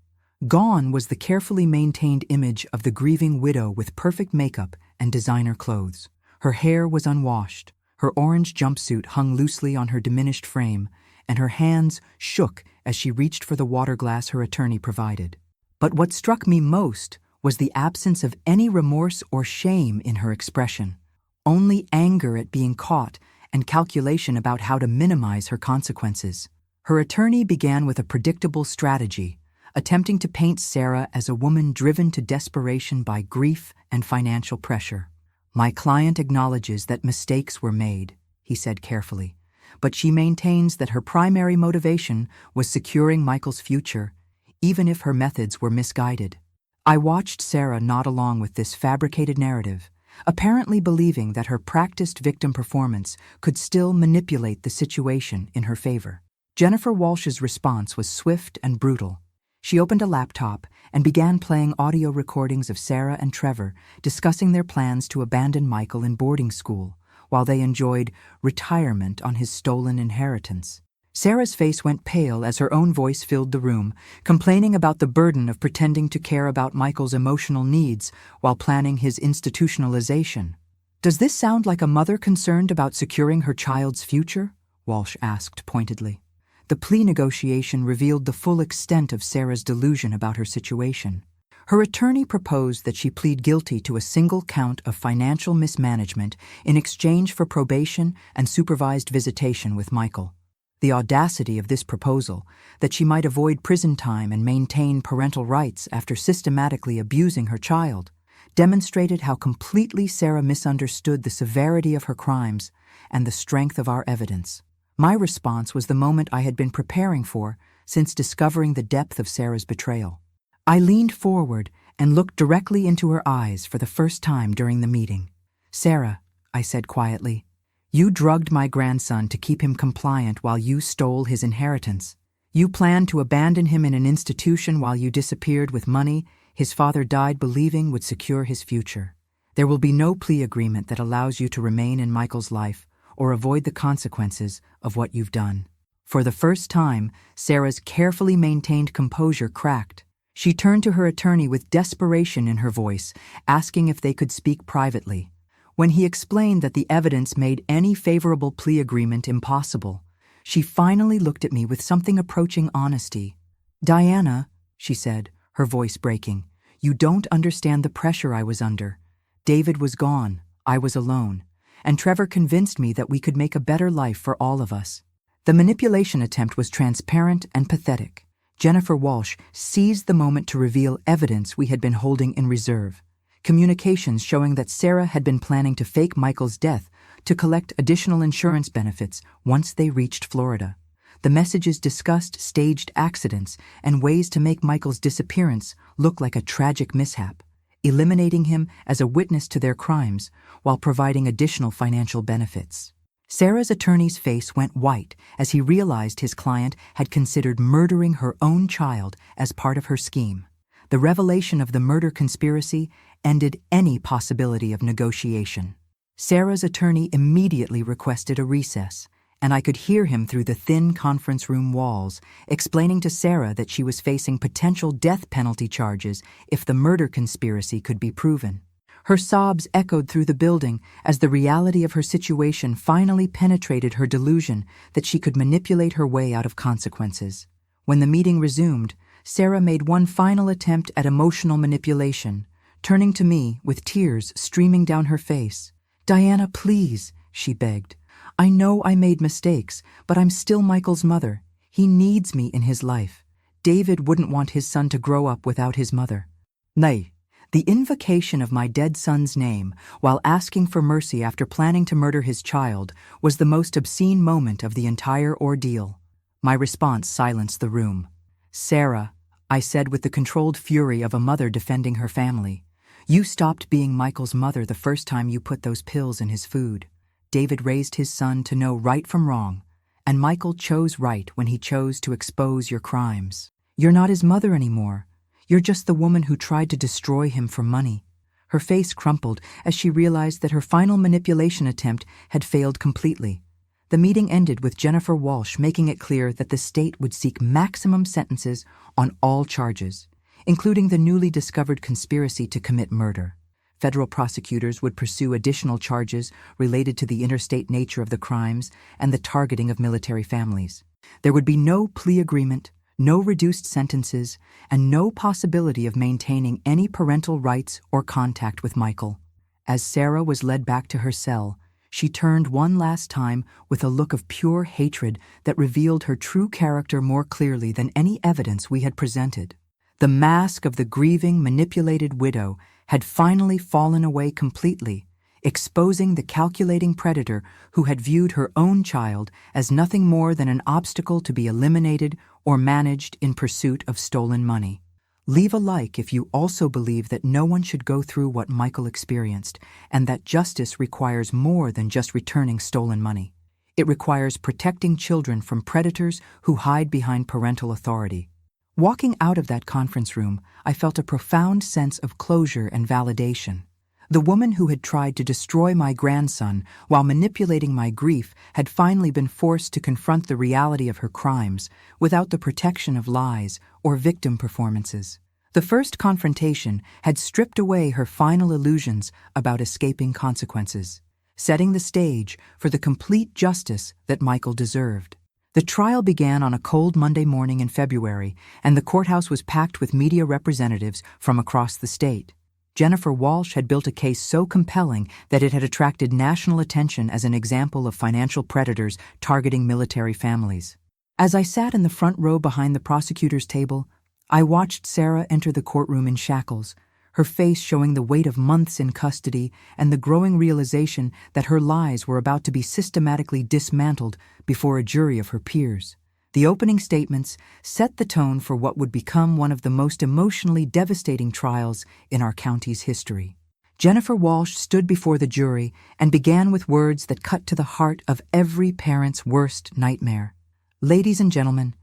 Gone was the carefully maintained image of the grieving widow with perfect makeup and designer clothes. Her hair was unwashed, her orange jumpsuit hung loosely on her diminished frame, and her hands shook as she reached for the water glass her attorney provided. But what struck me most was the absence of any remorse or shame in her expression, only anger at being caught and calculation about how to minimize her consequences. Her attorney began with a predictable strategy, attempting to paint Sarah as a woman driven to desperation by grief and financial pressure. "My client acknowledges that mistakes were made," he said carefully, "but she maintains that her primary motivation was securing Michael's future, even if her methods were misguided." I watched Sarah nod along with this fabricated narrative, apparently believing that her practiced victim performance could still manipulate the situation in her favor. Jennifer Walsh's response was swift and brutal. She opened a laptop and began playing audio recordings of Sarah and Trevor discussing their plans to abandon Michael in boarding school while they enjoyed retirement on his stolen inheritance. Sarah's face went pale as her own voice filled the room, complaining about the burden of pretending to care about Michael's emotional needs while planning his institutionalization. "Does this sound like a mother concerned about securing her child's future?" Walsh asked pointedly. The plea negotiation revealed the full extent of Sarah's delusion about her situation. Her attorney proposed that she plead guilty to a single count of financial mismanagement in exchange for probation and supervised visitation with Michael. The audacity of this proposal, that she might avoid prison time and maintain parental rights after systematically abusing her child, demonstrated how completely Sarah misunderstood the severity of her crimes and the strength of our evidence. My response was the moment I had been preparing for since discovering the depth of Sarah's betrayal. I leaned forward and looked directly into her eyes for the first time during the meeting. "Sarah," I said quietly, "you drugged my grandson to keep him compliant while you stole his inheritance. You planned to abandon him in an institution while you disappeared with money his father died believing would secure his future. There will be no plea agreement that allows you to remain in Michael's life or avoid the consequences of what you've done." For the first time, Sarah's carefully maintained composure cracked. She turned to her attorney with desperation in her voice, asking if they could speak privately. When he explained that the evidence made any favorable plea agreement impossible, she finally looked at me with something approaching honesty. "Diana," she said, her voice breaking, "you don't understand the pressure I was under. David was gone, I was alone, and Trevor convinced me that we could make a better life for all of us." The manipulation attempt was transparent and pathetic. Jennifer Walsh seized the moment to reveal evidence we had been holding in reserve. Communications showing that Sarah had been planning to fake Michael's death to collect additional insurance benefits once they reached Florida. The messages discussed staged accidents and ways to make Michael's disappearance look like a tragic mishap, eliminating him as a witness to their crimes while providing additional financial benefits. Sarah's attorney's face went white as he realized his client had considered murdering her own child as part of her scheme. The revelation of the murder conspiracy ended any possibility of negotiation. Sarah's attorney immediately requested a recess, and I could hear him through the thin conference room walls, explaining to Sarah that she was facing potential death penalty charges if the murder conspiracy could be proven. Her sobs echoed through the building as the reality of her situation finally penetrated her delusion that she could manipulate her way out of consequences. When the meeting resumed, Sarah made one final attempt at emotional manipulation, turning to me with tears streaming down her face. "Diana, please," she begged. "I know I made mistakes, but I'm still Michael's mother. He needs me in his life. David wouldn't want his son to grow up without his mother." Nay, the invocation of my dead son's name while asking for mercy after planning to murder his child was the most obscene moment of the entire ordeal. My response silenced the room. "Sarah," I said with the controlled fury of a mother defending her family. "You stopped being Michael's mother the first time you put those pills in his food. David raised his son to know right from wrong, and Michael chose right when he chose to expose your crimes. You're not his mother anymore. You're just the woman who tried to destroy him for money." Her face crumpled as she realized that her final manipulation attempt had failed completely. The meeting ended with Jennifer Walsh making it clear that the state would seek maximum sentences on all charges, including the newly discovered conspiracy to commit murder. Federal prosecutors would pursue additional charges related to the interstate nature of the crimes and the targeting of military families. There would be no plea agreement, no reduced sentences, and no possibility of maintaining any parental rights or contact with Michael. As Sarah was led back to her cell, she turned one last time with a look of pure hatred that revealed her true character more clearly than any evidence we had presented. The mask of the grieving, manipulated widow had finally fallen away completely, exposing the calculating predator who had viewed her own child as nothing more than an obstacle to be eliminated or managed in pursuit of stolen money. Leave a like if you also believe that no one should go through what Michael experienced and that justice requires more than just returning stolen money. It requires protecting children from predators who hide behind parental authority. Walking out of that conference room, I felt a profound sense of closure and validation. The woman who had tried to destroy my grandson while manipulating my grief had finally been forced to confront the reality of her crimes without the protection of lies or victim performances. The first confrontation had stripped away her final illusions about escaping consequences, setting the stage for the complete justice that Michael deserved. The trial began on a cold Monday morning in February, and the courthouse was packed with media representatives from across the state. Jennifer Walsh had built a case so compelling that it had attracted national attention as an example of financial predators targeting military families. As I sat in the front row behind the prosecutor's table, I watched Sarah enter the courtroom in shackles, her face showing the weight of months in custody and the growing realization that her lies were about to be systematically dismantled before a jury of her peers. The opening statements set the tone for what would become one of the most emotionally devastating trials in our county's history. Jennifer Walsh stood before the jury and began with words that cut to the heart of every parent's worst nightmare. "Ladies and gentlemen,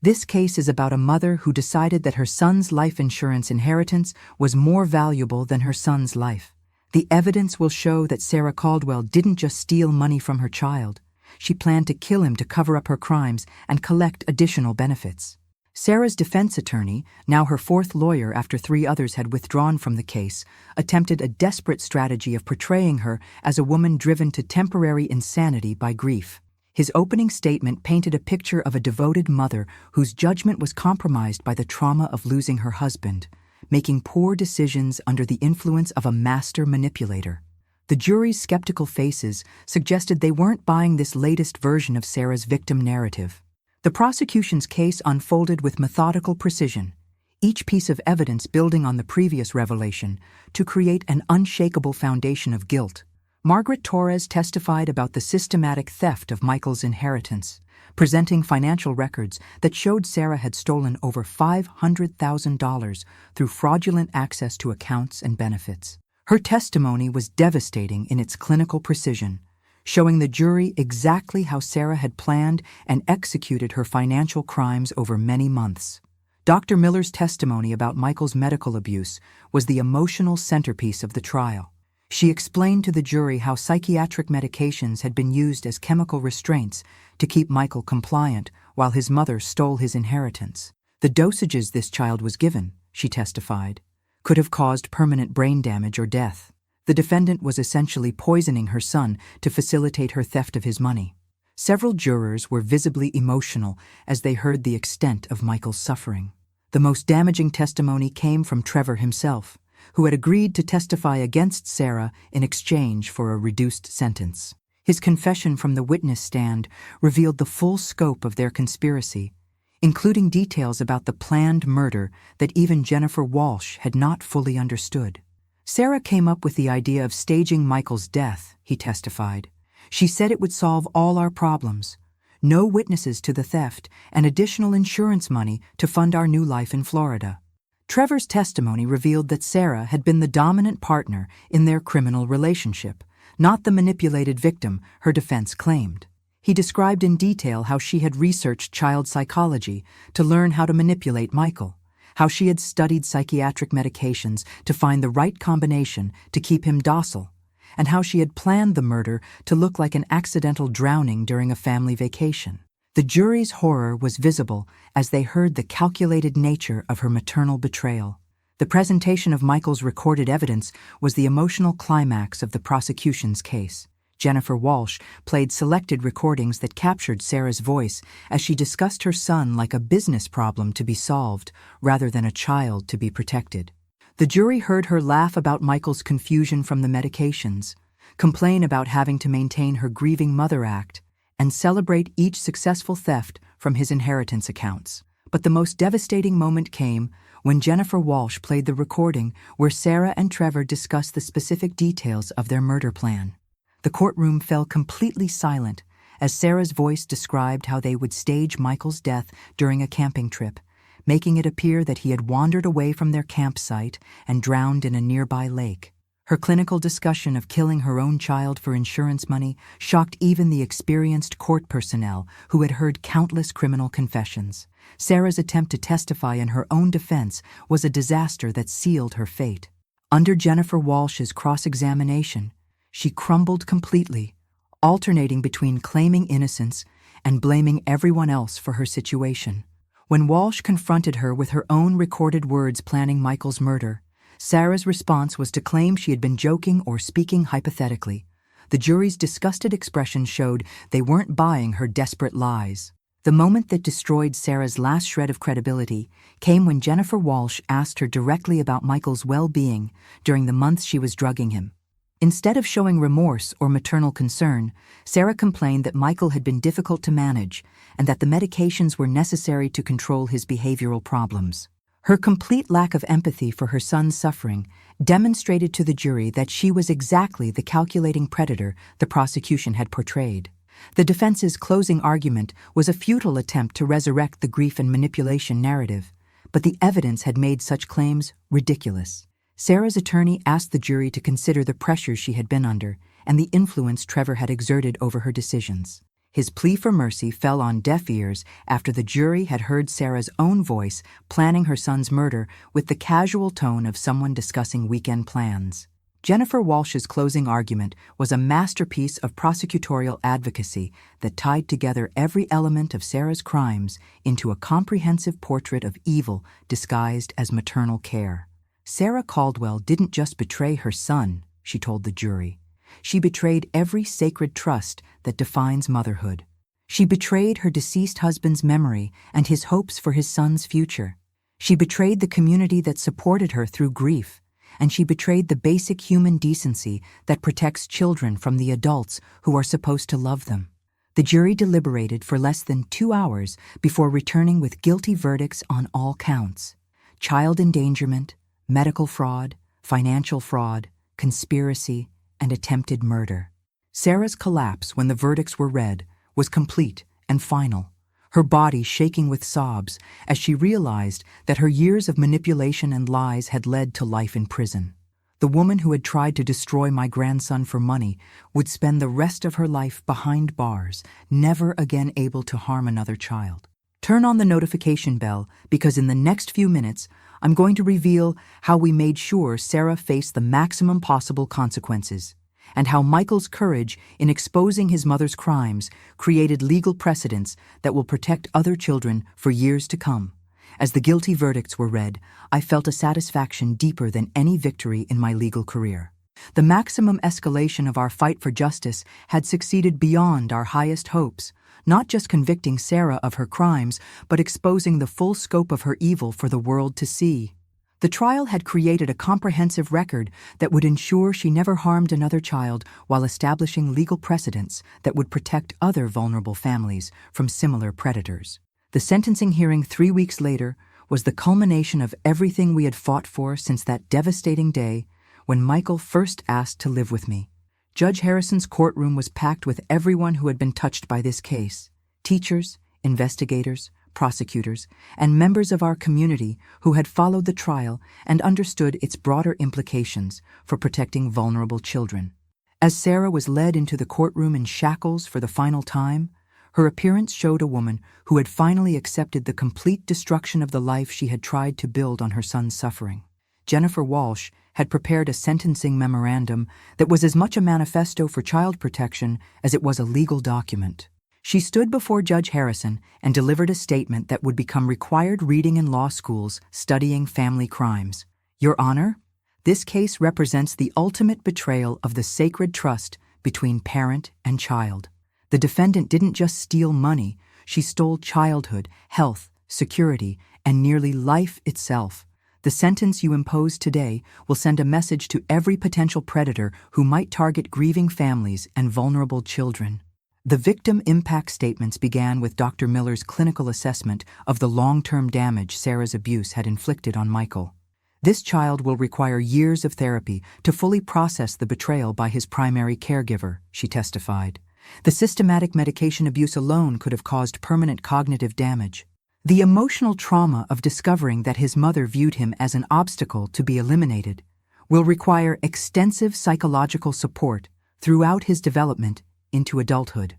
this case is about a mother who decided that her son's life insurance inheritance was more valuable than her son's life. The evidence will show that Sarah Caldwell didn't just steal money from her child. She planned to kill him to cover up her crimes and collect additional benefits." Sarah's defense attorney, now her fourth lawyer after 3 others had withdrawn from the case, attempted a desperate strategy of portraying her as a woman driven to temporary insanity by grief. His opening statement painted a picture of a devoted mother whose judgment was compromised by the trauma of losing her husband, making poor decisions under the influence of a master manipulator. The jury's skeptical faces suggested they weren't buying this latest version of Sarah's victim narrative. The prosecution's case unfolded with methodical precision, each piece of evidence building on the previous revelation to create an unshakable foundation of guilt. Margaret Torres testified about the systematic theft of Michael's inheritance, presenting financial records that showed Sarah had stolen over $500,000 through fraudulent access to accounts and benefits. Her testimony was devastating in its clinical precision, showing the jury exactly how Sarah had planned and executed her financial crimes over many months. Dr. Miller's testimony about Michael's medical abuse was the emotional centerpiece of the trial. She explained to the jury how psychiatric medications had been used as chemical restraints to keep Michael compliant while his mother stole his inheritance. The dosages this child was given, she testified, could have caused permanent brain damage or death. The defendant was essentially poisoning her son to facilitate her theft of his money. Several jurors were visibly emotional as they heard the extent of Michael's suffering. The most damaging testimony came from Trevor himself, who had agreed to testify against Sarah in exchange for a reduced sentence. His confession from the witness stand revealed the full scope of their conspiracy, including details about the planned murder that even Jennifer Walsh had not fully understood. Sarah came up with the idea of staging Michael's death, he testified. She said it would solve all our problems. no witnesses to the theft, and additional insurance money to fund our new life in Florida. Trevor's testimony revealed that Sarah had been the dominant partner in their criminal relationship, not the manipulated victim her defense claimed. He described in detail how she had researched child psychology to learn how to manipulate Michael, how she had studied psychiatric medications to find the right combination to keep him docile, and how she had planned the murder to look like an accidental drowning during a family vacation. The jury's horror was visible as they heard the calculated nature of her maternal betrayal. The presentation of Michael's recorded evidence was the emotional climax of the prosecution's case. Jennifer Walsh played selected recordings that captured Sarah's voice as she discussed her son like a business problem to be solved rather than a child to be protected. The jury heard her laugh about Michael's confusion from the medications, complain about having to maintain her grieving mother act, and celebrate each successful theft from his inheritance accounts. But the most devastating moment came when Jennifer Walsh played the recording where Sarah and Trevor discussed the specific details of their murder plan. The courtroom fell completely silent as Sarah's voice described how they would stage Michael's death during a camping trip, making it appear that he had wandered away from their campsite and drowned in a nearby lake. Her clinical discussion of killing her own child for insurance money shocked even the experienced court personnel who had heard countless criminal confessions. Sarah's attempt to testify in her own defense was a disaster that sealed her fate. Under Jennifer Walsh's cross-examination, she crumbled completely, alternating between claiming innocence and blaming everyone else for her situation. When Walsh confronted her with her own recorded words planning Michael's murder, Sarah's response was to claim she had been joking or speaking hypothetically. The jury's disgusted expression showed they weren't buying her desperate lies. The moment that destroyed Sarah's last shred of credibility came when Jennifer Walsh asked her directly about Michael's well-being during the months she was drugging him. Instead of showing remorse or maternal concern, Sarah complained that Michael had been difficult to manage and that the medications were necessary to control his behavioral problems. Her complete lack of empathy for her son's suffering demonstrated to the jury that she was exactly the calculating predator the prosecution had portrayed. The defense's closing argument was a futile attempt to resurrect the grief and manipulation narrative, but the evidence had made such claims ridiculous. Sarah's attorney asked the jury to consider the pressure she had been under and the influence Trevor had exerted over her decisions. His plea for mercy fell on deaf ears after the jury had heard Sarah's own voice planning her son's murder with the casual tone of someone discussing weekend plans. Jennifer Walsh's closing argument was a masterpiece of prosecutorial advocacy that tied together every element of Sarah's crimes into a comprehensive portrait of evil disguised as maternal care. Sarah Caldwell didn't just betray her son, she told the jury. She betrayed every sacred trust that defines motherhood. She betrayed her deceased husband's memory and his hopes for his son's future. She betrayed the community that supported her through grief, and she betrayed the basic human decency that protects children from the adults who are supposed to love them. The jury deliberated for less than 2 hours before returning with guilty verdicts on all counts: child endangerment, medical fraud, financial fraud, conspiracy, and attempted murder. Sarah's collapse when the verdicts were read was complete and final, her body shaking with sobs as she realized that her years of manipulation and lies had led to life in prison. The woman who had tried to destroy my grandson for money would spend the rest of her life behind bars, never again able to harm another child. Turn on the notification bell because in the next few minutes, I'm going to reveal how we made sure Sarah faced the maximum possible consequences, and how Michael's courage in exposing his mother's crimes created legal precedents that will protect other children for years to come. As the guilty verdicts were read, I felt a satisfaction deeper than any victory in my legal career. The maximum escalation of our fight for justice had succeeded beyond our highest hopes, not just convicting Sarah of her crimes, but exposing the full scope of her evil for the world to see. The trial had created a comprehensive record that would ensure she never harmed another child while establishing legal precedents that would protect other vulnerable families from similar predators. The sentencing hearing 3 weeks later was the culmination of everything we had fought for since that devastating day when Michael first asked to live with me. Judge Harrison's courtroom was packed with everyone who had been touched by this case: Teachers, investigators, prosecutors, and members of our community who had followed the trial and understood its broader implications for protecting vulnerable children. As Sarah was led into the courtroom in shackles for the final time, her appearance showed a woman who had finally accepted the complete destruction of the life she had tried to build on her son's suffering. Jennifer Walsh had prepared a sentencing memorandum that was as much a manifesto for child protection as it was a legal document. She stood before Judge Harrison and delivered a statement that would become required reading in law schools studying family crimes. Your Honor, this case represents the ultimate betrayal of the sacred trust between parent and child. The defendant didn't just steal money, she stole childhood, health, security, and nearly life itself. The sentence you impose today will send a message to every potential predator who might target grieving families and vulnerable children. The victim impact statements began with Dr. Miller's clinical assessment of the long-term damage Sarah's abuse had inflicted on Michael. This child will require years of therapy to fully process the betrayal by his primary caregiver, she testified. The systematic medication abuse alone could have caused permanent cognitive damage. The emotional trauma of discovering that his mother viewed him as an obstacle to be eliminated will require extensive psychological support throughout his development into adulthood.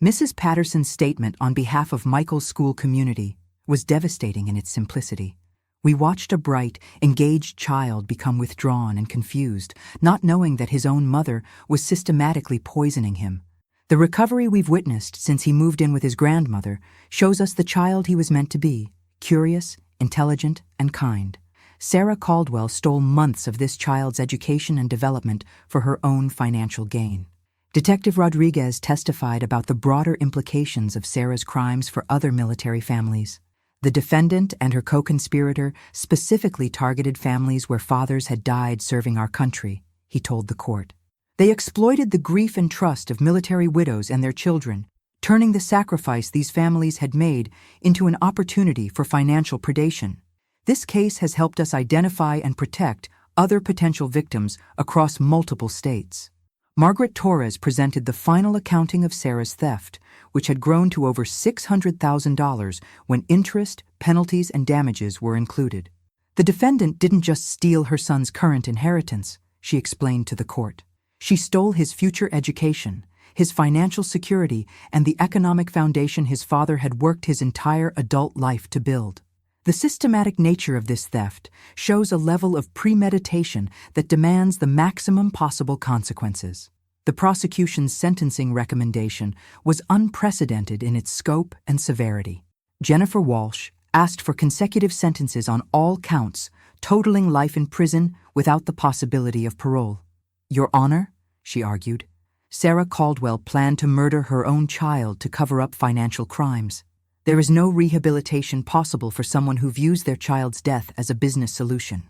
Mrs. Patterson's statement on behalf of Michael's school community was devastating in its simplicity. We watched a bright, engaged child become withdrawn and confused, not knowing that his own mother was systematically poisoning him. The recovery we've witnessed since he moved in with his grandmother shows us the child he was meant to be, curious, intelligent, and kind. Sarah Caldwell stole months of this child's education and development for her own financial gain. Detective Rodriguez testified about the broader implications of Sarah's crimes for other military families. The defendant and her co-conspirator specifically targeted families where fathers had died serving our country, he told the court. They exploited the grief and trust of military widows and their children, turning the sacrifice these families had made into an opportunity for financial predation. This case has helped us identify and protect other potential victims across multiple states. Margaret Torres presented the final accounting of Sarah's theft, which had grown to over $600,000 when interest, penalties, and damages were included. The defendant didn't just steal her son's current inheritance, she explained to the court. She stole his future education, his financial security, and the economic foundation his father had worked his entire adult life to build. The systematic nature of this theft shows a level of premeditation that demands the maximum possible consequences. The prosecution's sentencing recommendation was unprecedented in its scope and severity. Jennifer Walsh asked for consecutive sentences on all counts, totaling life in prison without the possibility of parole. Your Honor, she argued, Sarah Caldwell planned to murder her own child to cover up financial crimes. There is no rehabilitation possible for someone who views their child's death as a business solution.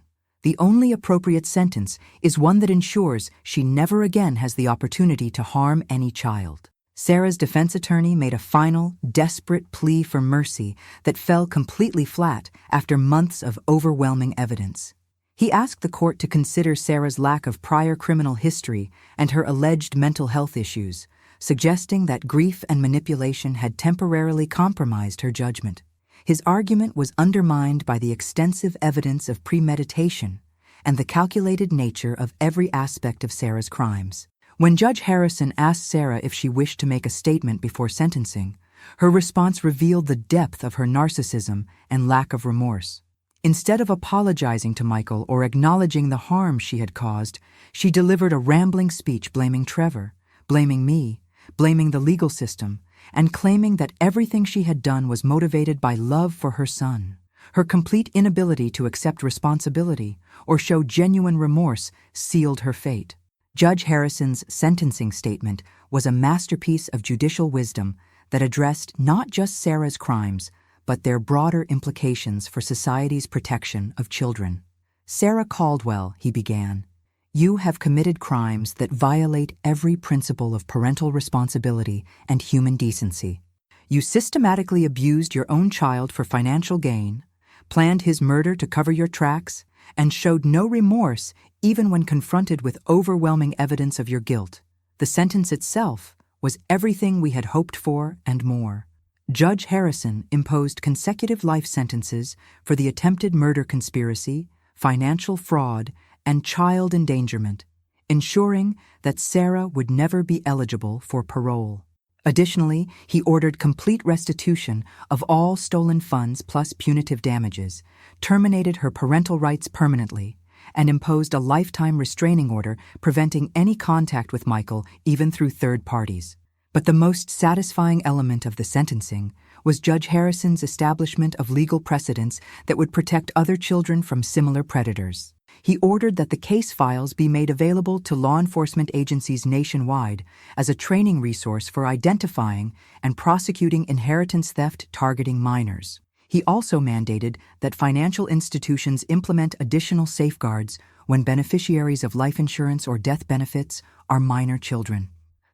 The only appropriate sentence is one that ensures she never again has the opportunity to harm any child. Sarah's defense attorney made a final, desperate plea for mercy that fell completely flat after months of overwhelming evidence. He asked the court to consider Sarah's lack of prior criminal history and her alleged mental health issues, suggesting that grief and manipulation had temporarily compromised her judgment. His argument was undermined by the extensive evidence of premeditation and the calculated nature of every aspect of Sarah's crimes. When Judge Harrison asked Sarah if she wished to make a statement before sentencing, her response revealed the depth of her narcissism and lack of remorse. Instead of apologizing to Michael or acknowledging the harm she had caused, she delivered a rambling speech blaming Trevor, blaming me, blaming the legal system, and claiming that everything she had done was motivated by love for her son. Her complete inability to accept responsibility or show genuine remorse sealed her fate. Judge Harrison's sentencing statement was a masterpiece of judicial wisdom that addressed not just Sarah's crimes, but their broader implications for society's protection of children. Sarah Caldwell, he began, you have committed crimes that violate every principle of parental responsibility and human decency. You systematically abused your own child for financial gain, planned his murder to cover your tracks, and showed no remorse even when confronted with overwhelming evidence of your guilt. The sentence itself was everything we had hoped for and more. Judge Harrison imposed consecutive life sentences for the attempted murder conspiracy, financial fraud, and child endangerment, ensuring that Sarah would never be eligible for parole. Additionally, he ordered complete restitution of all stolen funds plus punitive damages, terminated her parental rights permanently, and imposed a lifetime restraining order preventing any contact with Michael even through third parties. But the most satisfying element of the sentencing was Judge Harrison's establishment of legal precedents that would protect other children from similar predators. He ordered that the case files be made available to law enforcement agencies nationwide as a training resource for identifying and prosecuting inheritance theft targeting minors. He also mandated that financial institutions implement additional safeguards when beneficiaries of life insurance or death benefits are minor children.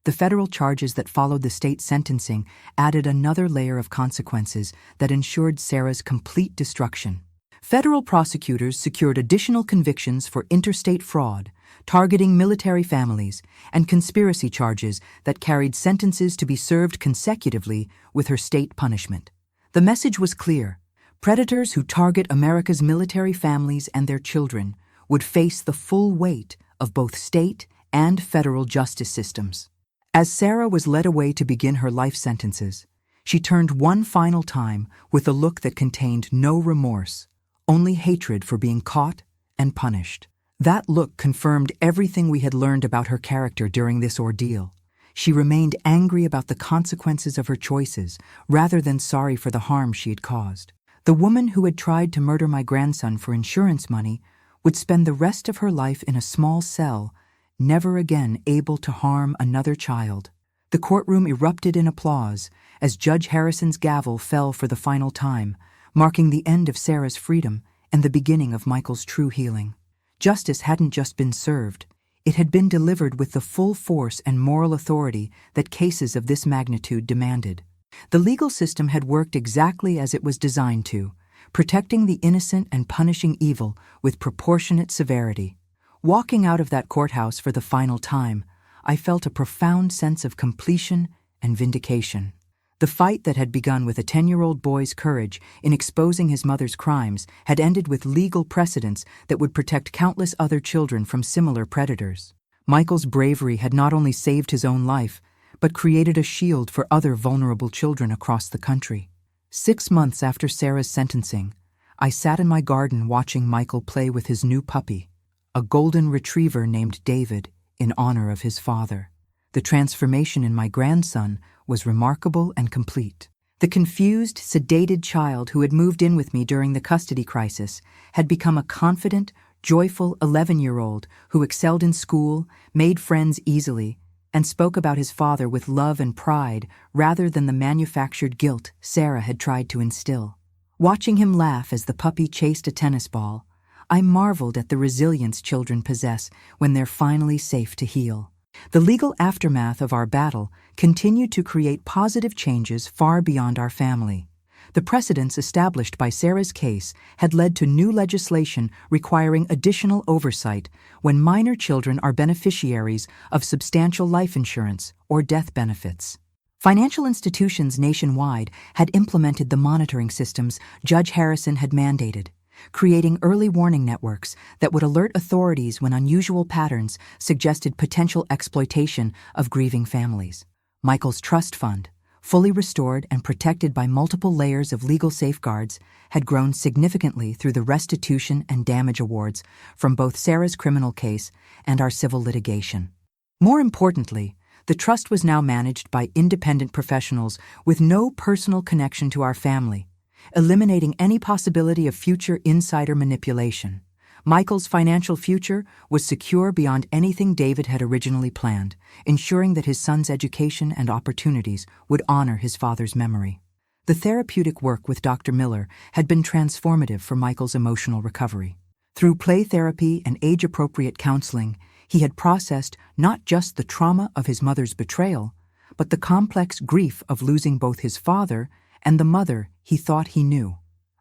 The federal charges that followed the state sentencing added another layer of consequences that ensured Sarah's complete destruction. Federal prosecutors secured additional convictions for interstate fraud, targeting military families, and conspiracy charges that carried sentences to be served consecutively with her state punishment. The message was clear: predators who target America's military families and their children would face the full weight of both state and federal justice systems. As Sarah was led away to begin her life sentences, she turned one final time with a look that contained no remorse, only hatred for being caught and punished. That look confirmed everything we had learned about her character during this ordeal. She remained angry about the consequences of her choices, rather than sorry for the harm she had caused. The woman who had tried to murder my grandson for insurance money would spend the rest of her life in a small cell, never again able to harm another child. The courtroom erupted in applause as Judge Harrison's gavel fell for the final time, marking the end of Sarah's freedom and the beginning of Michael's true healing. Justice hadn't just been served, it had been delivered with the full force and moral authority that cases of this magnitude demanded. The legal system had worked exactly as it was designed to, protecting the innocent and punishing evil with proportionate severity. Walking out of that courthouse for the final time, I felt a profound sense of completion and vindication. The fight that had begun with a 10-year-old boy's courage in exposing his mother's crimes had ended with legal precedents that would protect countless other children from similar predators. Michael's bravery had not only saved his own life, but created a shield for other vulnerable children across the country. 6 months after Sarah's sentencing, I sat in my garden watching Michael play with his new puppy, a golden retriever named David, in honor of his father. The transformation in my grandson was remarkable and complete. The confused, sedated child who had moved in with me during the custody crisis had become a confident, joyful 11-year-old who excelled in school, made friends easily, and spoke about his father with love and pride rather than the manufactured guilt Sarah had tried to instill. Watching him laugh as the puppy chased a tennis ball, I marveled at the resilience children possess when they're finally safe to heal. The legal aftermath of our battle continued to create positive changes far beyond our family. The precedents established by Sarah's case had led to new legislation requiring additional oversight when minor children are beneficiaries of substantial life insurance or death benefits. Financial institutions nationwide had implemented the monitoring systems Judge Harrison had mandated, creating early warning networks that would alert authorities when unusual patterns suggested potential exploitation of grieving families. Michael's trust fund, fully restored and protected by multiple layers of legal safeguards, had grown significantly through the restitution and damage awards from both Sarah's criminal case and our civil litigation. More importantly, the trust was now managed by independent professionals with no personal connection to our family, eliminating any possibility of future insider manipulation. Michael's financial future was secure beyond anything David had originally planned, ensuring that his son's education and opportunities would honor his father's memory. The therapeutic work with Dr. Miller had been transformative for Michael's emotional recovery. Through play therapy and age-appropriate counseling, he had processed not just the trauma of his mother's betrayal, but the complex grief of losing both his father and the mother he thought he knew.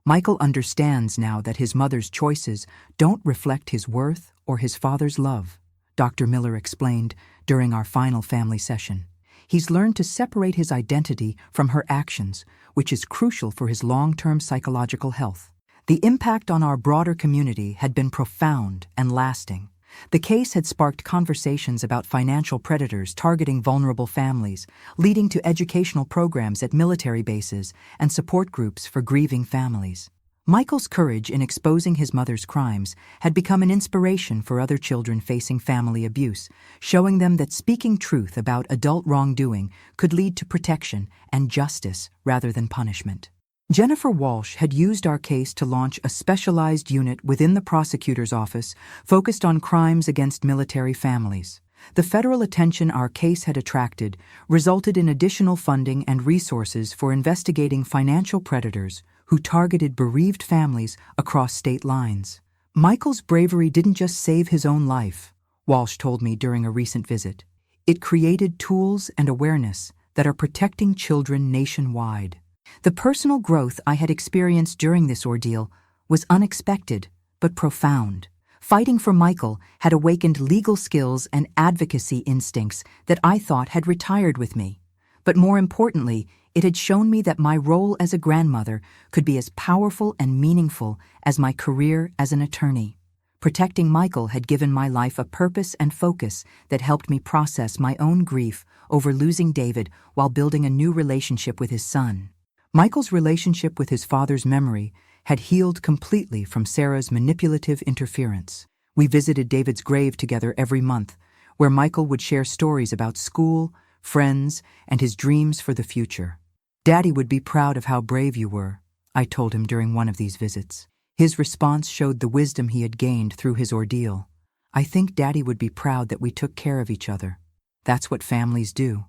Michael understands now that his mother's choices don't reflect his worth or his father's love, Dr. Miller explained during our final family session. He's learned to separate his identity from her actions, which is crucial for his long-term psychological health. The impact on our broader community had been profound and lasting. The case had sparked conversations about financial predators targeting vulnerable families, leading to educational programs at military bases and support groups for grieving families. Michael's courage in exposing his mother's crimes had become an inspiration for other children facing family abuse, showing them that speaking truth about adult wrongdoing could lead to protection and justice rather than punishment. Jennifer Walsh had used our case to launch a specialized unit within the prosecutor's office focused on crimes against military families. The federal attention our case had attracted resulted in additional funding and resources for investigating financial predators who targeted bereaved families across state lines. Michael's bravery didn't just save his own life, Walsh told me during a recent visit. It created tools and awareness that are protecting children nationwide. The personal growth I had experienced during this ordeal was unexpected but profound. Fighting for Michael had awakened legal skills and advocacy instincts that I thought had retired with me. But more importantly, it had shown me that my role as a grandmother could be as powerful and meaningful as my career as an attorney. Protecting Michael had given my life a purpose and focus that helped me process my own grief over losing David while building a new relationship with his son. Michael's relationship with his father's memory had healed completely from Sarah's manipulative interference. We visited David's grave together every month, where Michael would share stories about school, friends, and his dreams for the future. "Daddy would be proud of how brave you were," I told him during one of these visits. His response showed the wisdom he had gained through his ordeal. "I think Daddy would be proud that we took care of each other. That's what families do."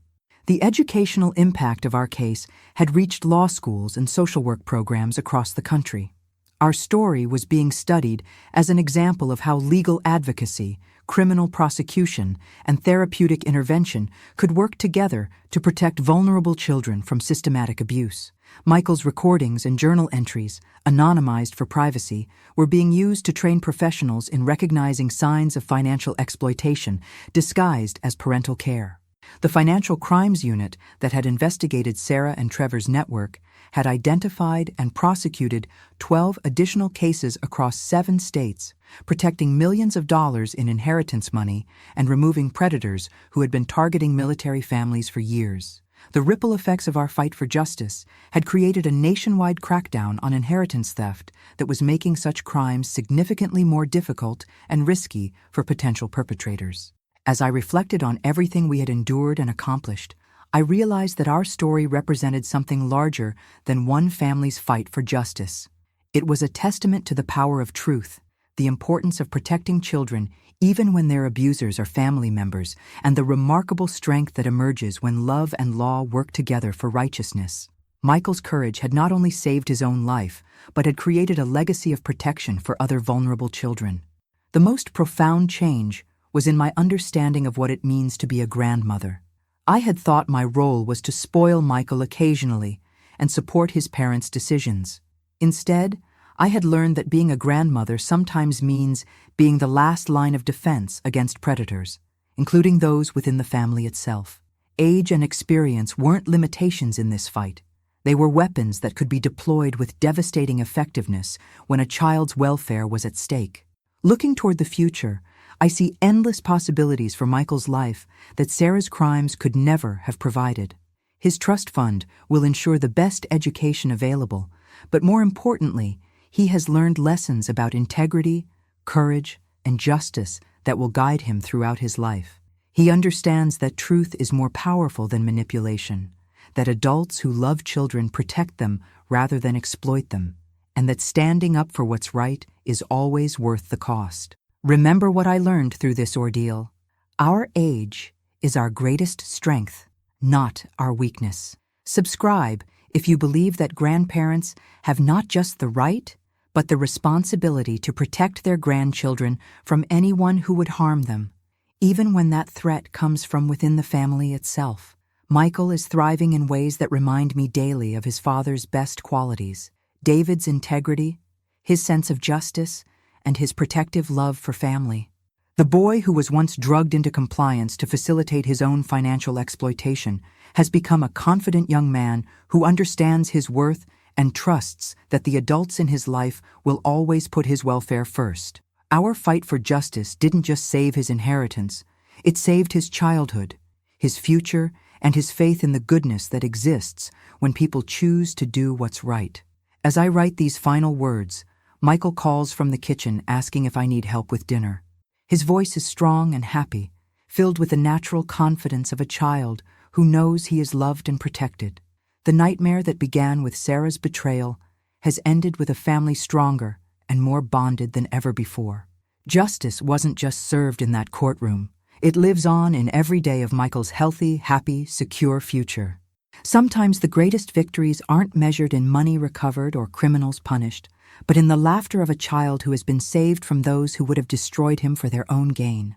The educational impact of our case had reached law schools and social work programs across the country. Our story was being studied as an example of how legal advocacy, criminal prosecution, and therapeutic intervention could work together to protect vulnerable children from systematic abuse. Michael's recordings and journal entries, anonymized for privacy, were being used to train professionals in recognizing signs of financial exploitation disguised as parental care. The Financial Crimes Unit that had investigated Sarah and Trevor's network had identified and prosecuted 12 additional cases across 7 states, protecting millions of dollars in inheritance money and removing predators who had been targeting military families for years. The ripple effects of our fight for justice had created a nationwide crackdown on inheritance theft that was making such crimes significantly more difficult and risky for potential perpetrators. As I reflected on everything we had endured and accomplished, I realized that our story represented something larger than one family's fight for justice. It was a testament to the power of truth, the importance of protecting children even when their abusers are family members, and the remarkable strength that emerges when love and law work together for righteousness. Michael's courage had not only saved his own life, but had created a legacy of protection for other vulnerable children. The most profound change was in my understanding of what it means to be a grandmother. I had thought my role was to spoil Michael occasionally and support his parents' decisions. Instead, I had learned that being a grandmother sometimes means being the last line of defense against predators, including those within the family itself. Age and experience weren't limitations in this fight. They were weapons that could be deployed with devastating effectiveness when a child's welfare was at stake. Looking toward the future, I see endless possibilities for Michael's life that Sarah's crimes could never have provided. His trust fund will ensure the best education available, but more importantly, he has learned lessons about integrity, courage, and justice that will guide him throughout his life. He understands that truth is more powerful than manipulation, that adults who love children protect them rather than exploit them, and that standing up for what's right is always worth the cost. Remember what I learned through this ordeal. Our age is our greatest strength, not our weakness. Subscribe if you believe that grandparents have not just the right, but the responsibility to protect their grandchildren from anyone who would harm them, even when that threat comes from within the family itself. Michael is thriving in ways that remind me daily of his father's best qualities: David's integrity, his sense of justice, and his protective love for family. The boy who was once drugged into compliance to facilitate his own financial exploitation has become a confident young man who understands his worth and trusts that the adults in his life will always put his welfare first. Our fight for justice didn't just save his inheritance, it saved his childhood, his future, and his faith in the goodness that exists when people choose to do what's right. As I write these final words, Michael calls from the kitchen asking if I need help with dinner. His voice is strong and happy, filled with the natural confidence of a child who knows he is loved and protected. The nightmare that began with Sarah's betrayal has ended with a family stronger and more bonded than ever before. Justice wasn't just served in that courtroom. It lives on in every day of Michael's healthy, happy, secure future. Sometimes the greatest victories aren't measured in money recovered or criminals punished, but in the laughter of a child who has been saved from those who would have destroyed him for their own gain.